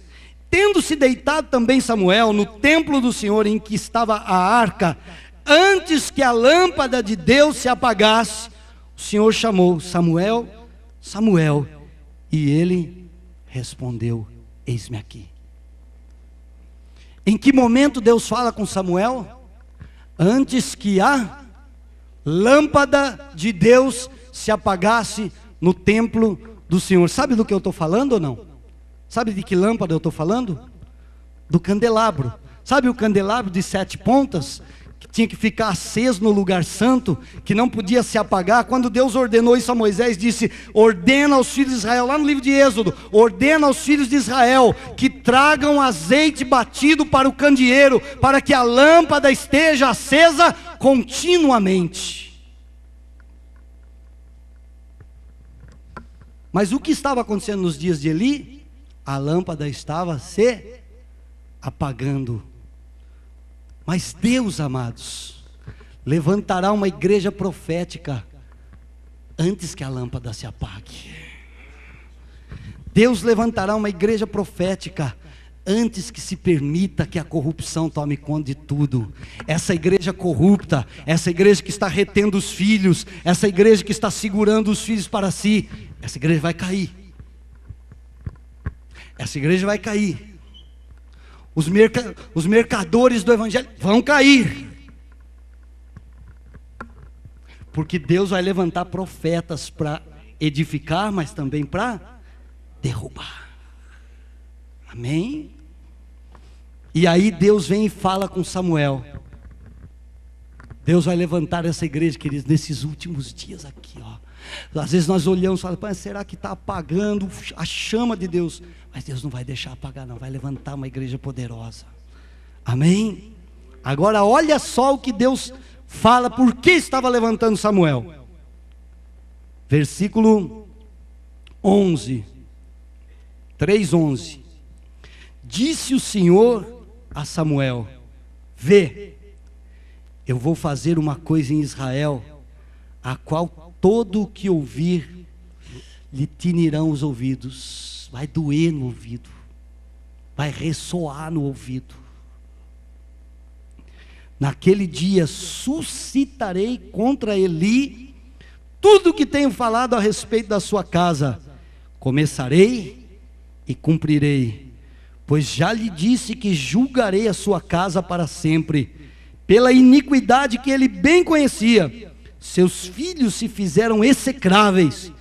Tendo-se deitado também Samuel no templo do Senhor em que estava a arca, antes que a lâmpada de Deus se apagasse, o Senhor chamou: Samuel, Samuel, e ele respondeu: eis-me aqui. Em que momento Deus fala com Samuel? Antes que a lâmpada de Deus se apagasse no templo do Senhor. Sabe do que eu estou falando ou não? Sabe de que lâmpada eu estou falando? Do candelabro. Sabe o candelabro de 7 pontas? Que tinha que ficar aceso no lugar santo, que não podia se apagar. Quando Deus ordenou isso a Moisés, disse: ordena aos filhos de Israel, lá no livro de Êxodo, ordena aos filhos de Israel que tragam azeite batido para o candeeiro, para que a lâmpada esteja acesa continuamente. Mas o que estava acontecendo nos dias de Eli? A lâmpada estava se apagando. Mas Deus, amados, levantará uma igreja profética antes que a lâmpada se apague. Deus levantará uma igreja profética antes que se permita que a corrupção tome conta de tudo. Essa igreja corrupta, essa igreja que está retendo os filhos, essa igreja que está segurando os filhos para si, essa igreja vai cair. Essa igreja vai cair. Os mercadores do evangelho vão cair, porque Deus vai levantar profetas para edificar, mas também para derrubar. Amém? E aí Deus vem e fala com Samuel. Deus vai levantar essa igreja, queridos, nesses últimos dias aqui, ó. Às vezes nós olhamos e falamos, será que está apagando a chama de Deus? Mas Deus não vai deixar apagar não, vai levantar uma igreja poderosa. Amém? Agora olha só o que Deus fala, por que estava levantando Samuel. Versículo 11, 3:11. Disse o Senhor a Samuel: vê, eu vou fazer uma coisa em Israel, a qual todo o que ouvir lhe tinirão os ouvidos. Vai doer no ouvido, vai ressoar no ouvido. Naquele dia suscitarei contra Eli tudo o que tenho falado a respeito da sua casa. Começarei e cumprirei, pois já lhe disse que julgarei a sua casa para sempre, pela iniquidade que ele bem conhecia. Seus filhos se fizeram execráveis,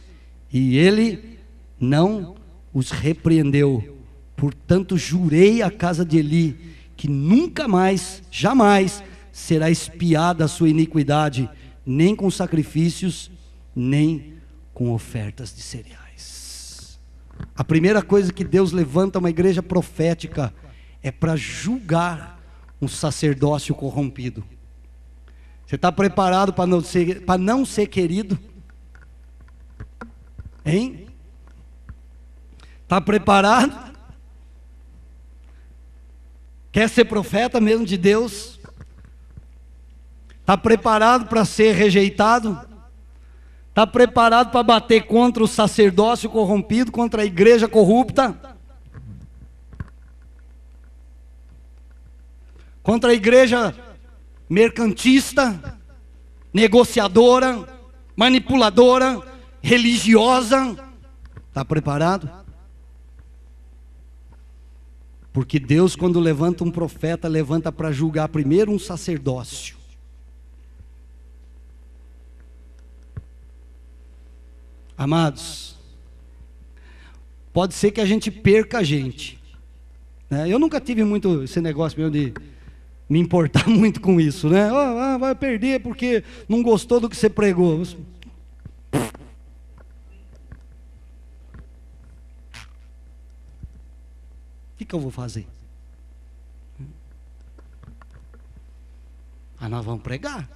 e ele não os repreendeu. Portanto jurei à casa de Eli, que nunca mais, jamais, será expiada a sua iniquidade, nem com sacrifícios, nem com ofertas de cereais. A primeira coisa que Deus levanta uma igreja profética é para julgar um sacerdócio corrompido. Você está preparado para não ser querido? Hein? Está preparado? Quer ser profeta mesmo de Deus? Está preparado para ser rejeitado? Está preparado para bater contra o sacerdócio corrompido, contra a igreja corrupta? Contra a igreja mercantista, negociadora, manipuladora, religiosa? Está preparado? Porque Deus, quando levanta um profeta, levanta para julgar primeiro um sacerdócio. Amados, pode ser que a gente perca a gente, né? Eu nunca tive muito esse negócio mesmo de me importar muito com isso, né? Vai perder porque não gostou do que você pregou. O que eu vou fazer? Nós vamos pregar.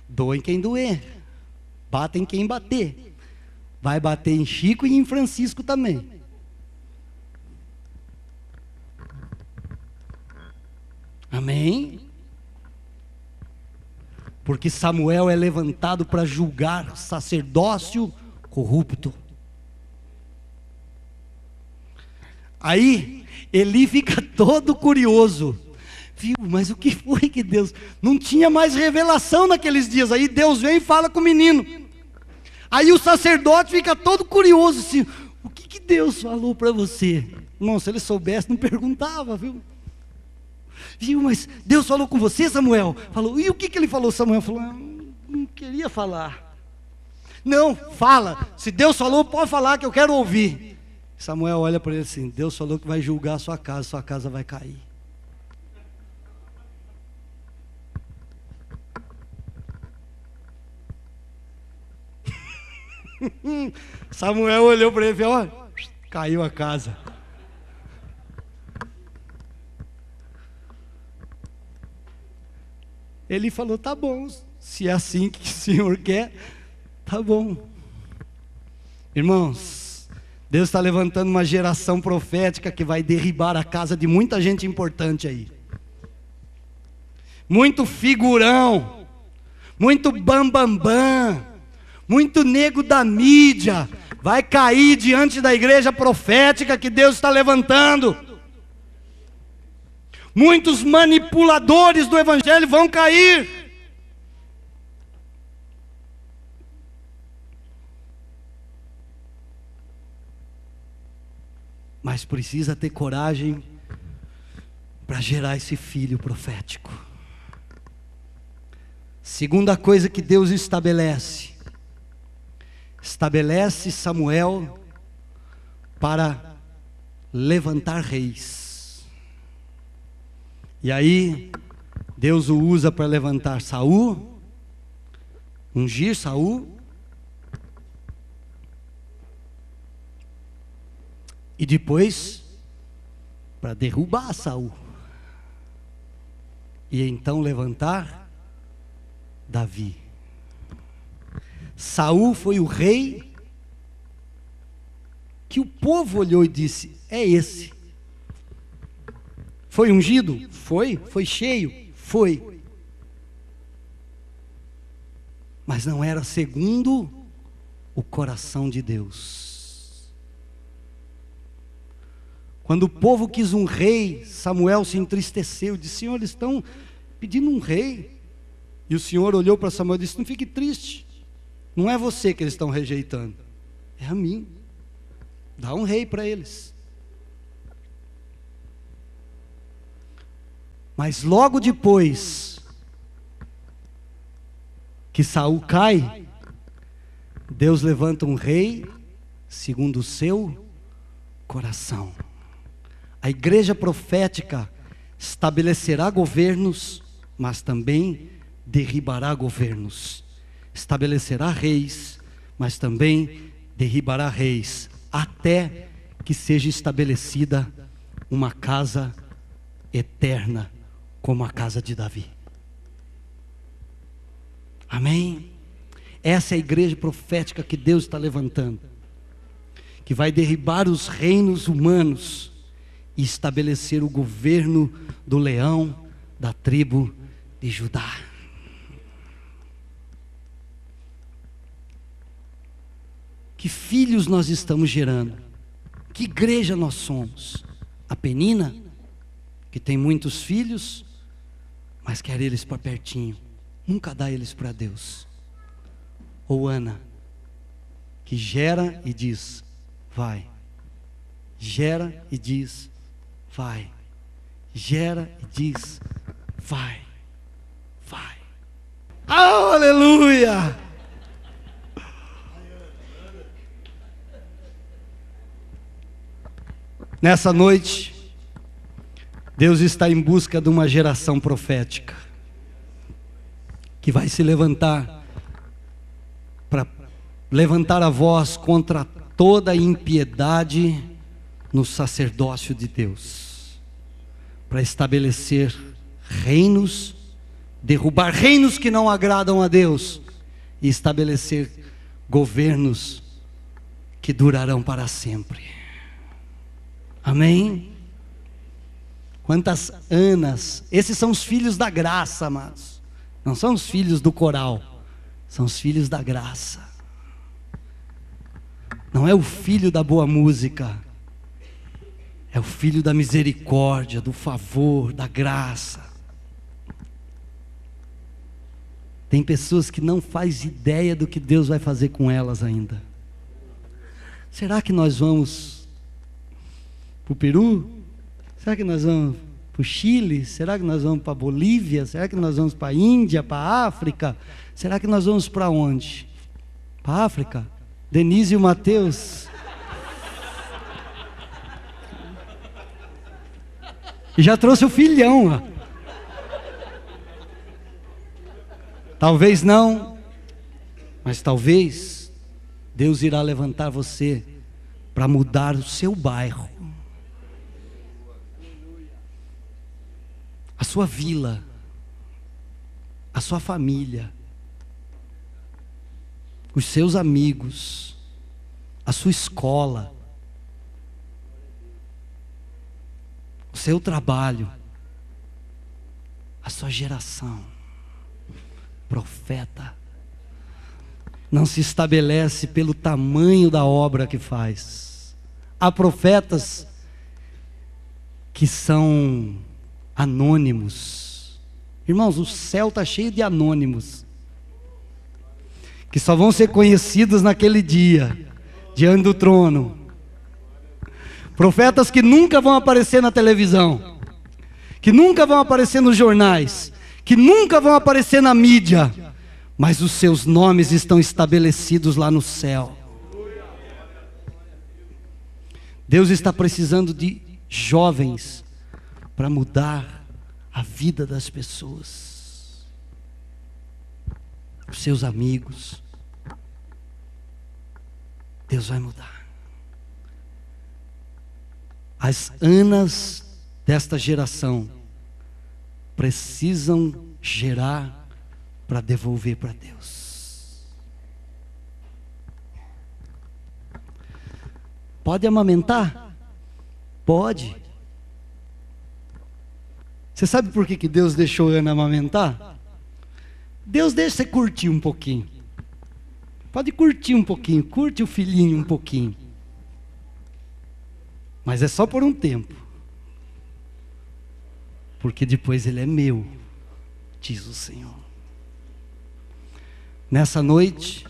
Doem quem doer, batem quem bater. Vai bater em Chico e em Francisco também. Amém? Porque Samuel é levantado para julgar sacerdócio corrupto. Aí Eli fica todo curioso. Viu, mas o que foi que Deus... Não tinha mais revelação naqueles dias. Aí Deus vem e fala com o menino. Aí o sacerdote fica todo curioso assim, o que Deus falou para você? Irmão, se ele soubesse, não perguntava, viu? Viu, mas Deus falou com você, Samuel? Falou. E o que ele falou? Samuel falou, não queria falar. Não, fala. Se Deus falou, pode falar que eu quero ouvir. Samuel olha para ele assim, Deus falou que vai julgar a sua casa vai cair. Samuel olhou para ele e falou, ó, caiu a casa. Ele falou, tá bom, se é assim que o Senhor quer, tá bom. Irmãos, Deus está levantando uma geração profética que vai derribar a casa de muita gente importante aí. Muito figurão, muito bambambam, muito nego da mídia, vai cair diante da igreja profética que Deus está levantando. Muitos manipuladores do evangelho vão cair. Mas precisa ter coragem para gerar esse filho profético. Segunda coisa que Deus estabelece Samuel para levantar reis. E aí, Deus o usa para levantar Saul, ungir Saul, e depois para derrubar Saul, e então levantar Davi. Saul foi o rei que o povo olhou e disse: é esse. Foi ungido? Foi. Foi cheio? Foi. Mas não era segundo o coração de Deus. Quando o povo quis um rei, Samuel se entristeceu, disse: Senhor, eles estão pedindo um rei. E o Senhor olhou para Samuel e disse: não fique triste, não é você que eles estão rejeitando, é a mim. Dá um rei para eles. Mas logo depois que Saul cai, Deus levanta um rei segundo o seu coração. A igreja profética estabelecerá governos, mas também derribará governos. Estabelecerá reis, mas também derribará reis, até que seja estabelecida uma casa eterna, como a casa de Davi. Amém? Essa é a igreja profética que Deus está levantando, que vai derribar os reinos humanos e estabelecer o governo do leão da tribo de Judá. Que filhos nós estamos gerando? Que igreja nós somos? A Penina, que tem muitos filhos, mas quer eles para pertinho, nunca dá eles para Deus. Ou Ana, que gera e diz: vai. Gera e diz: vai. Gera e diz: vai. Vai. Oh, aleluia! Nessa noite, Deus está em busca de uma geração profética, que vai se levantar, para levantar a voz contra toda impiedade no sacerdócio de Deus, para estabelecer reinos, derrubar reinos que não agradam a Deus, e estabelecer governos que durarão para sempre. Amém? Quantas Anas? Esses são os filhos da graça, amados. Não são os filhos do coral, são os filhos da graça. Não é o filho da boa música, é o filho da misericórdia, do favor, da graça. Tem pessoas que não fazem ideia do que Deus vai fazer com elas ainda. Será que nós vamos para o Peru? Será que nós vamos para o Chile? Será que nós vamos para a Bolívia? Será que nós vamos para a Índia, para a África? Será que nós vamos para onde? Para a África? Denise e o Mateus? E já trouxe o filhão, ó. Talvez não, mas talvez Deus irá levantar você para mudar o seu bairro, a sua vila, a sua família, os seus amigos, a sua escola, o seu trabalho, a sua geração. Profeta não se estabelece pelo tamanho da obra que faz. Há profetas que são anônimos. Irmãos, o céu está cheio de anônimos, que só vão ser conhecidos naquele dia, diante do trono. Profetas que nunca vão aparecer na televisão, que nunca vão aparecer nos jornais, que nunca vão aparecer na mídia, mas os seus nomes estão estabelecidos lá no céu. Deus está precisando de jovens para mudar a vida das pessoas, os seus amigos. Deus vai mudar. As Anas desta geração precisam gerar para devolver para Deus. Pode amamentar? Pode. Você sabe por que Deus deixou Ana amamentar? Deus deixa você curtir um pouquinho. Pode curtir um pouquinho, curte o filhinho um pouquinho. Mas é só por um tempo. Porque depois ele é meu, diz o Senhor. Nessa noite,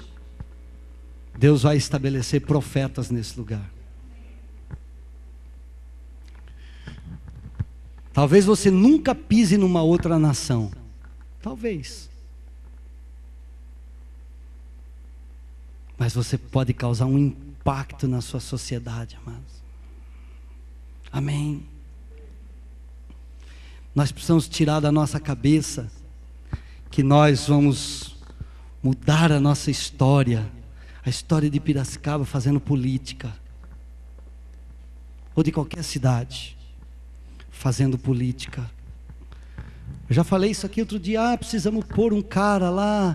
Deus vai estabelecer profetas nesse lugar. Talvez você nunca pise numa outra nação. Talvez. Mas você pode causar um impacto na sua sociedade, amados. Amém. Nós precisamos tirar da nossa cabeça que nós vamos mudar a nossa história, a história de Piracicaba fazendo política, ou de qualquer cidade, fazendo política. Eu já falei isso aqui outro dia, precisamos pôr um cara lá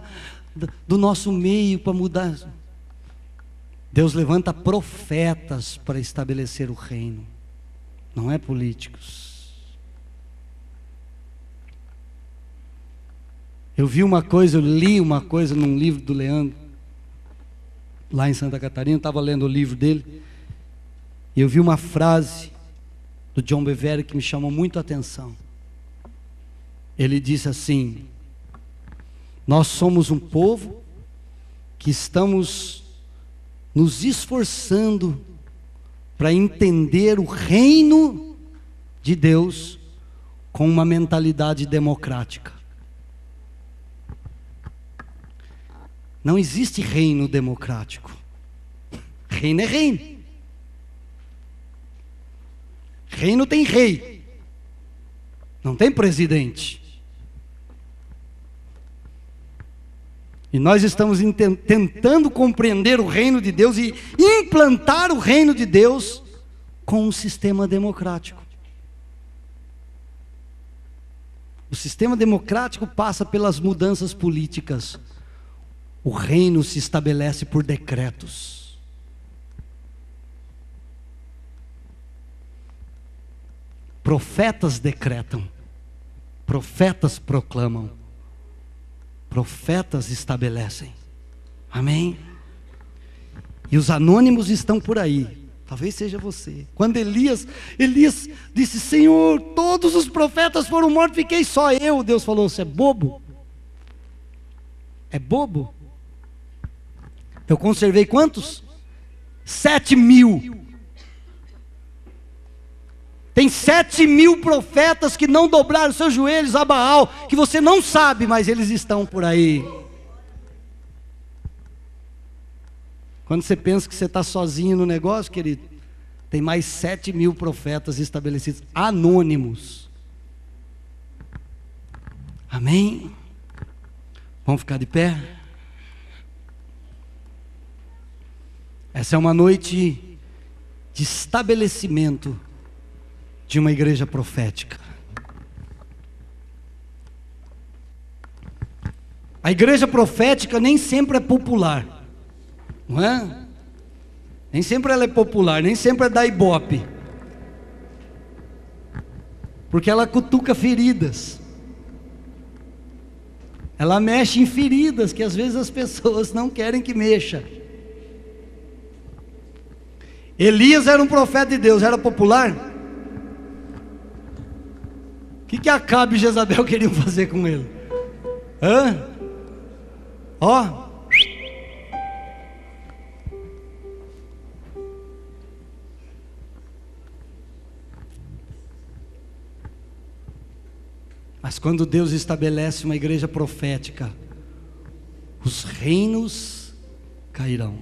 do nosso meio para mudar. Deus levanta profetas para estabelecer o reino, não é políticos. Eu vi uma coisa, eu li uma coisa num livro do Leandro, lá em Santa Catarina, estava lendo o livro dele, e eu vi uma frase do John Bevere que me chamou muito a atenção. Ele disse assim: nós somos um povo que estamos nos esforçando para entender o reino de Deus com uma mentalidade democrática. Não existe reino democrático. Reino é reino. Reino tem rei, não tem presidente. E nós estamos tentando compreender o reino de Deus e implantar o reino de Deus com um sistema democrático. O sistema democrático passa pelas mudanças políticas. O reino se estabelece por decretos. Profetas decretam, profetas proclamam, profetas estabelecem. Amém? E os anônimos estão por aí. Talvez seja você. Quando Elias disse: Senhor, todos os profetas foram mortos, fiquei só eu. Deus falou: você é bobo? É bobo? Eu conservei quantos? 7.000. Tem 7.000 profetas que não dobraram seus joelhos a Baal, que você não sabe, mas eles estão por aí. Quando você pensa que você está sozinho no negócio, querido, tem mais 7.000 profetas estabelecidos, anônimos. Amém? Vamos ficar de pé? Essa é uma noite de estabelecimento de uma igreja profética. A igreja profética nem sempre é popular, não é? Nem sempre ela é popular, nem sempre é da Ibope, porque ela cutuca feridas, ela mexe em feridas que às vezes as pessoas não querem que mexa. Elias era um profeta de Deus, era popular? O que Acabe e Jezabel queriam fazer com ele? Ó. Mas quando Deus estabelece uma igreja profética, os reinos cairão.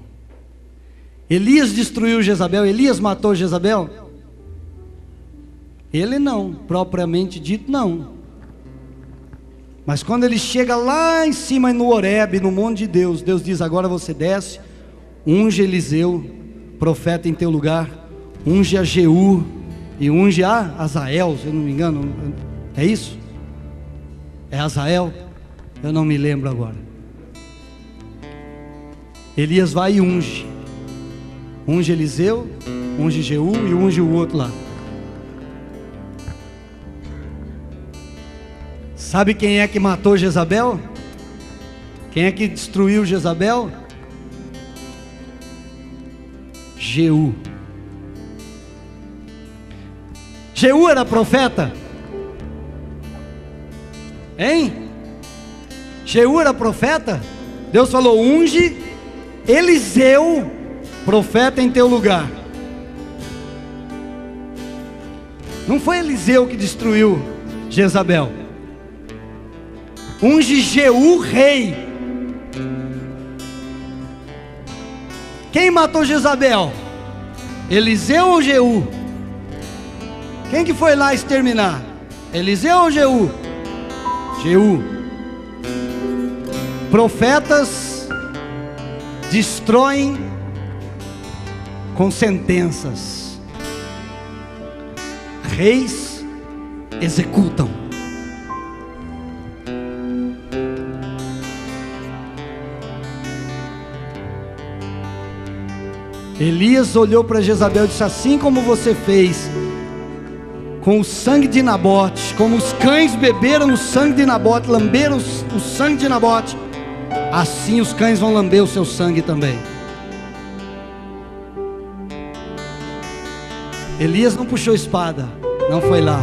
Elias destruiu Jezabel, Elias matou Jezabel? Ele não, propriamente dito não. Mas quando ele chega lá em cima no Horebe, no monte de Deus, Deus diz: agora você desce, unge Eliseu, profeta em teu lugar, unge a Jeú e unge a Azael, se eu não me engano, é isso? É Azael? Eu não me lembro agora. Elias vai e unge Eliseu, unge Jeú e unge o outro lá. Sabe quem é que matou Jezabel? Quem é que destruiu Jezabel? Jeú. Jeú era profeta? Hein? Jeú era profeta? Deus falou: unge Eliseu, profeta em teu lugar. Não foi Eliseu que destruiu Jezabel. Unge Jeú, rei. Quem matou Jezabel? Eliseu ou Jeú? Quem que foi lá exterminar? Eliseu ou Jeú? Jeú. Profetas destroem com sentenças, reis executam. Elias olhou para Jezabel e disse: assim como você fez com o sangue de Nabote, como os cães beberam o sangue de Nabote, lamberam o sangue de Nabote, assim os cães vão lamber o seu sangue também. Elias não puxou espada, não foi lá.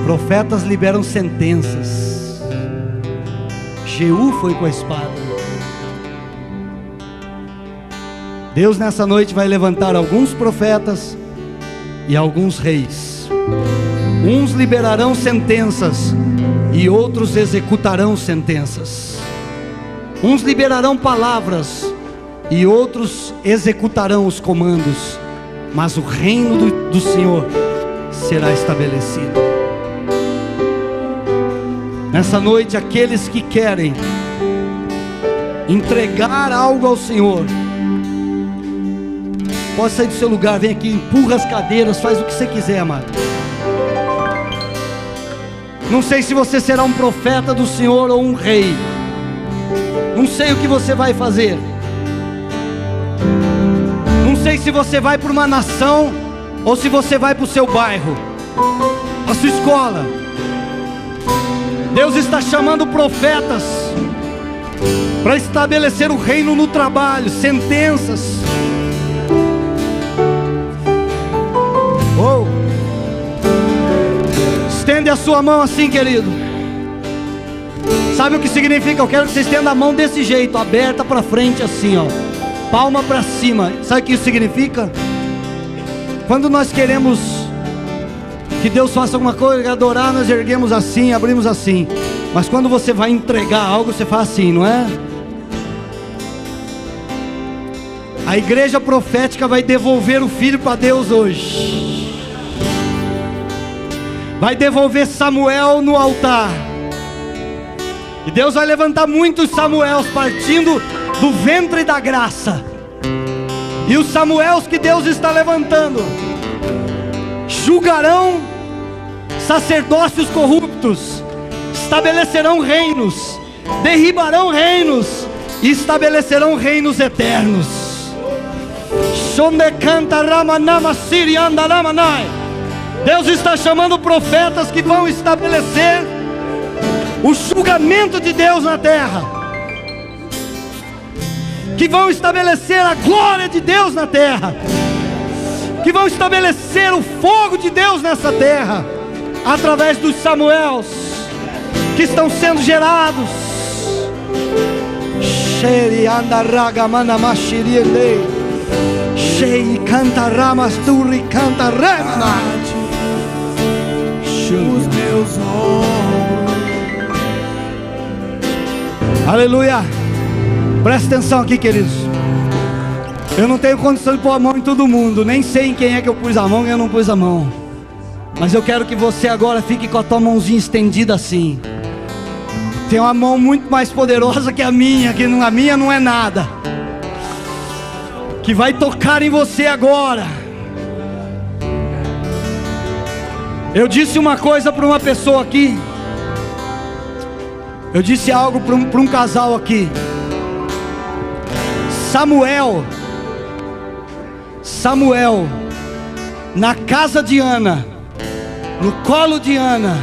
Profetas liberam sentenças. Jeú foi com a espada. Deus nessa noite vai levantar alguns profetas e alguns reis. Uns liberarão sentenças e outros executarão sentenças. Uns liberarão palavras e outros executarão os comandos. Mas o reino do Senhor será estabelecido. Nessa noite, aqueles que querem entregar algo ao Senhor, pode sair do seu lugar, vem aqui, empurra as cadeiras, faz o que você quiser, amado. Não sei se você será um profeta do Senhor ou um rei. Não sei o que você vai fazer. Não sei se você vai para uma nação ou se você vai para o seu bairro, a sua escola. Deus está chamando profetas para estabelecer o reino no trabalho, sentenças. Oh. Estende a sua mão assim, querido. Sabe o que significa? Eu quero que você estenda a mão desse jeito, aberta para frente assim, ó, palma para cima. Sabe o que isso significa? Quando nós queremos que Deus faça alguma coisa, adorar, nós erguemos assim, abrimos assim. Mas quando você vai entregar algo, você faz assim, não é? A igreja profética vai devolver o filho para Deus hoje. Vai devolver Samuel no altar. E Deus vai levantar muitos Samuels partindo do ventre da graça. E os Samuels que Deus está levantando julgarão sacerdócios corruptos, estabelecerão reinos, derribarão reinos e estabelecerão reinos eternos. Deus está chamando profetas que vão estabelecer o julgamento de Deus na terra, que vão estabelecer a glória de Deus na terra, que vão estabelecer o fogo de Deus nessa terra, através dos Samuels que estão sendo gerados. Os meus ombros. Aleluia. Presta atenção aqui, queridos. Eu não tenho condição de pôr a mão em todo mundo, nem sei em quem é que eu pus a mão e eu não pus a mão. Mas eu quero que você agora fique com a tua mãozinha estendida assim. Tem uma mão muito mais poderosa que a minha, que a minha não é nada, que vai tocar em você agora. Eu disse uma coisa para uma pessoa aqui. Eu disse algo para um casal aqui. Samuel, na casa de Ana, no colo de Ana,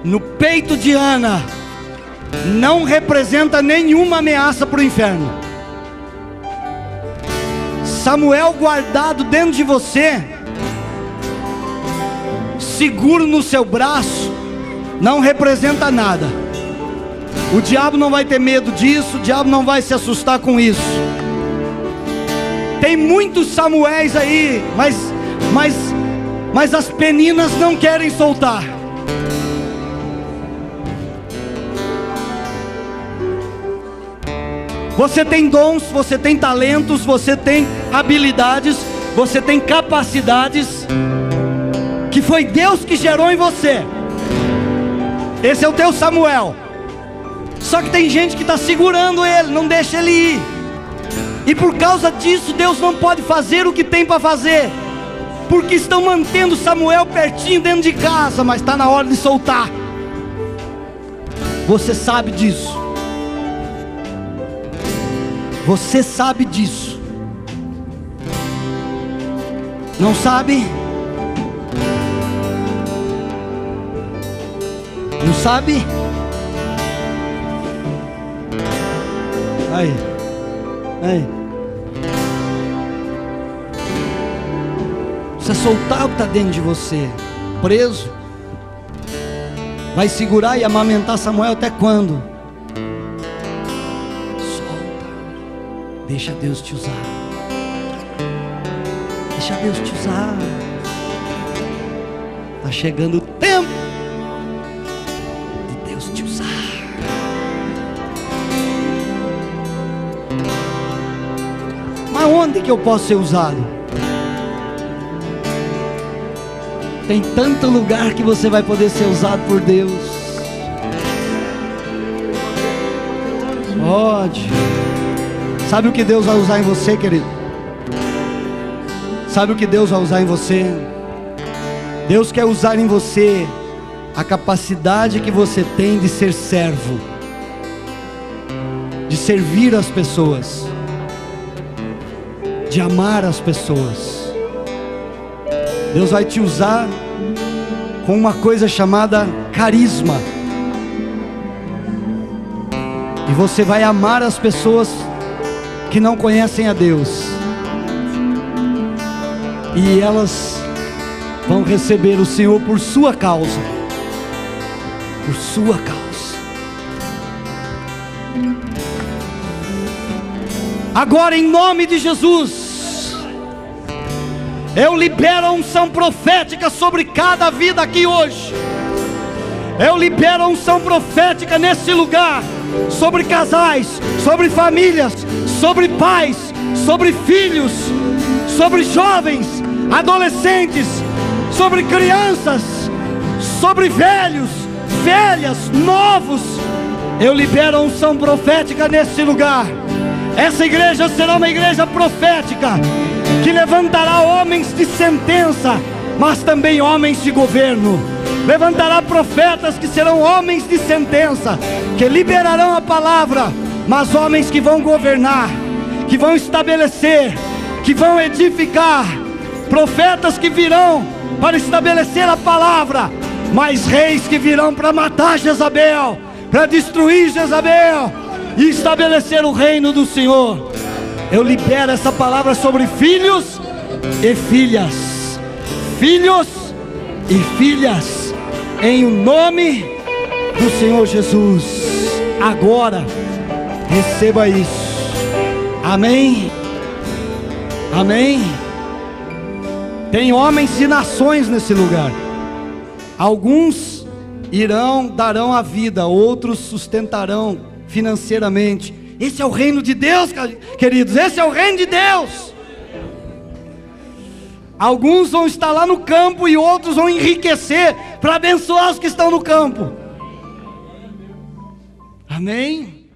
no peito de Ana, não representa nenhuma ameaça para o inferno. Samuel guardado dentro de você, seguro no seu braço, não representa nada. O diabo não vai ter medo disso, o diabo não vai se assustar com isso. Tem muitos Samuéis aí, mas as peninas não querem soltar. Você tem dons, você tem talentos, você tem habilidades, você tem capacidades que foi Deus que gerou em você. Esse é o teu Samuel. Só que tem gente que está segurando ele, não deixa ele ir. E por causa disso Deus não pode fazer o que tem para fazer, porque estão mantendo Samuel pertinho dentro de casa, mas está na hora de soltar. Você sabe disso. Você sabe disso. Não sabe? Não sabe? Aí. Precisa soltar o que está dentro de você, preso. Vai segurar e amamentar Samuel até quando? Solta. Deixa Deus te usar. Deixa Deus te usar. Está chegando o tempo de Deus te usar. Mas onde que eu posso ser usado? Tem tanto lugar que você vai poder ser usado por Deus. Pode. Sabe o que Deus vai usar em você, querido? Sabe o que Deus vai usar em você? Deus quer usar em você a capacidade que você tem de ser servo, de servir as pessoas, de amar as pessoas. Deus vai te usar com uma coisa chamada carisma. E você vai amar as pessoas que não conhecem a Deus. E elas vão receber o Senhor por sua causa. Por sua causa. Agora, em nome de Jesus, eu libero a unção profética sobre cada vida aqui hoje. Eu libero a unção profética nesse lugar, sobre casais, sobre famílias, sobre pais, sobre filhos, sobre jovens, adolescentes, sobre crianças, sobre velhos, velhas, novos. Eu libero a unção profética nesse lugar. Essa igreja será uma igreja profética, que levantará homens de sentença, mas também homens de governo. Levantará profetas que serão homens de sentença, que liberarão a palavra, mas homens que vão governar, que vão estabelecer, que vão edificar. Profetas que virão para estabelecer a palavra, mas reis que virão para matar Jezabel, para destruir Jezabel e estabelecer o reino do Senhor. Eu libero essa palavra sobre filhos e filhas, filhos e filhas, em o nome do Senhor Jesus. Agora, receba isso. Amém. Amém. Tem homens de nações nesse lugar. Alguns darão a vida, outros sustentarão financeiramente, Esse é o reino de Deus, queridos, esse é o reino de Deus. Alguns vão estar lá no campo e outros vão enriquecer para abençoar os que estão no campo. Amém?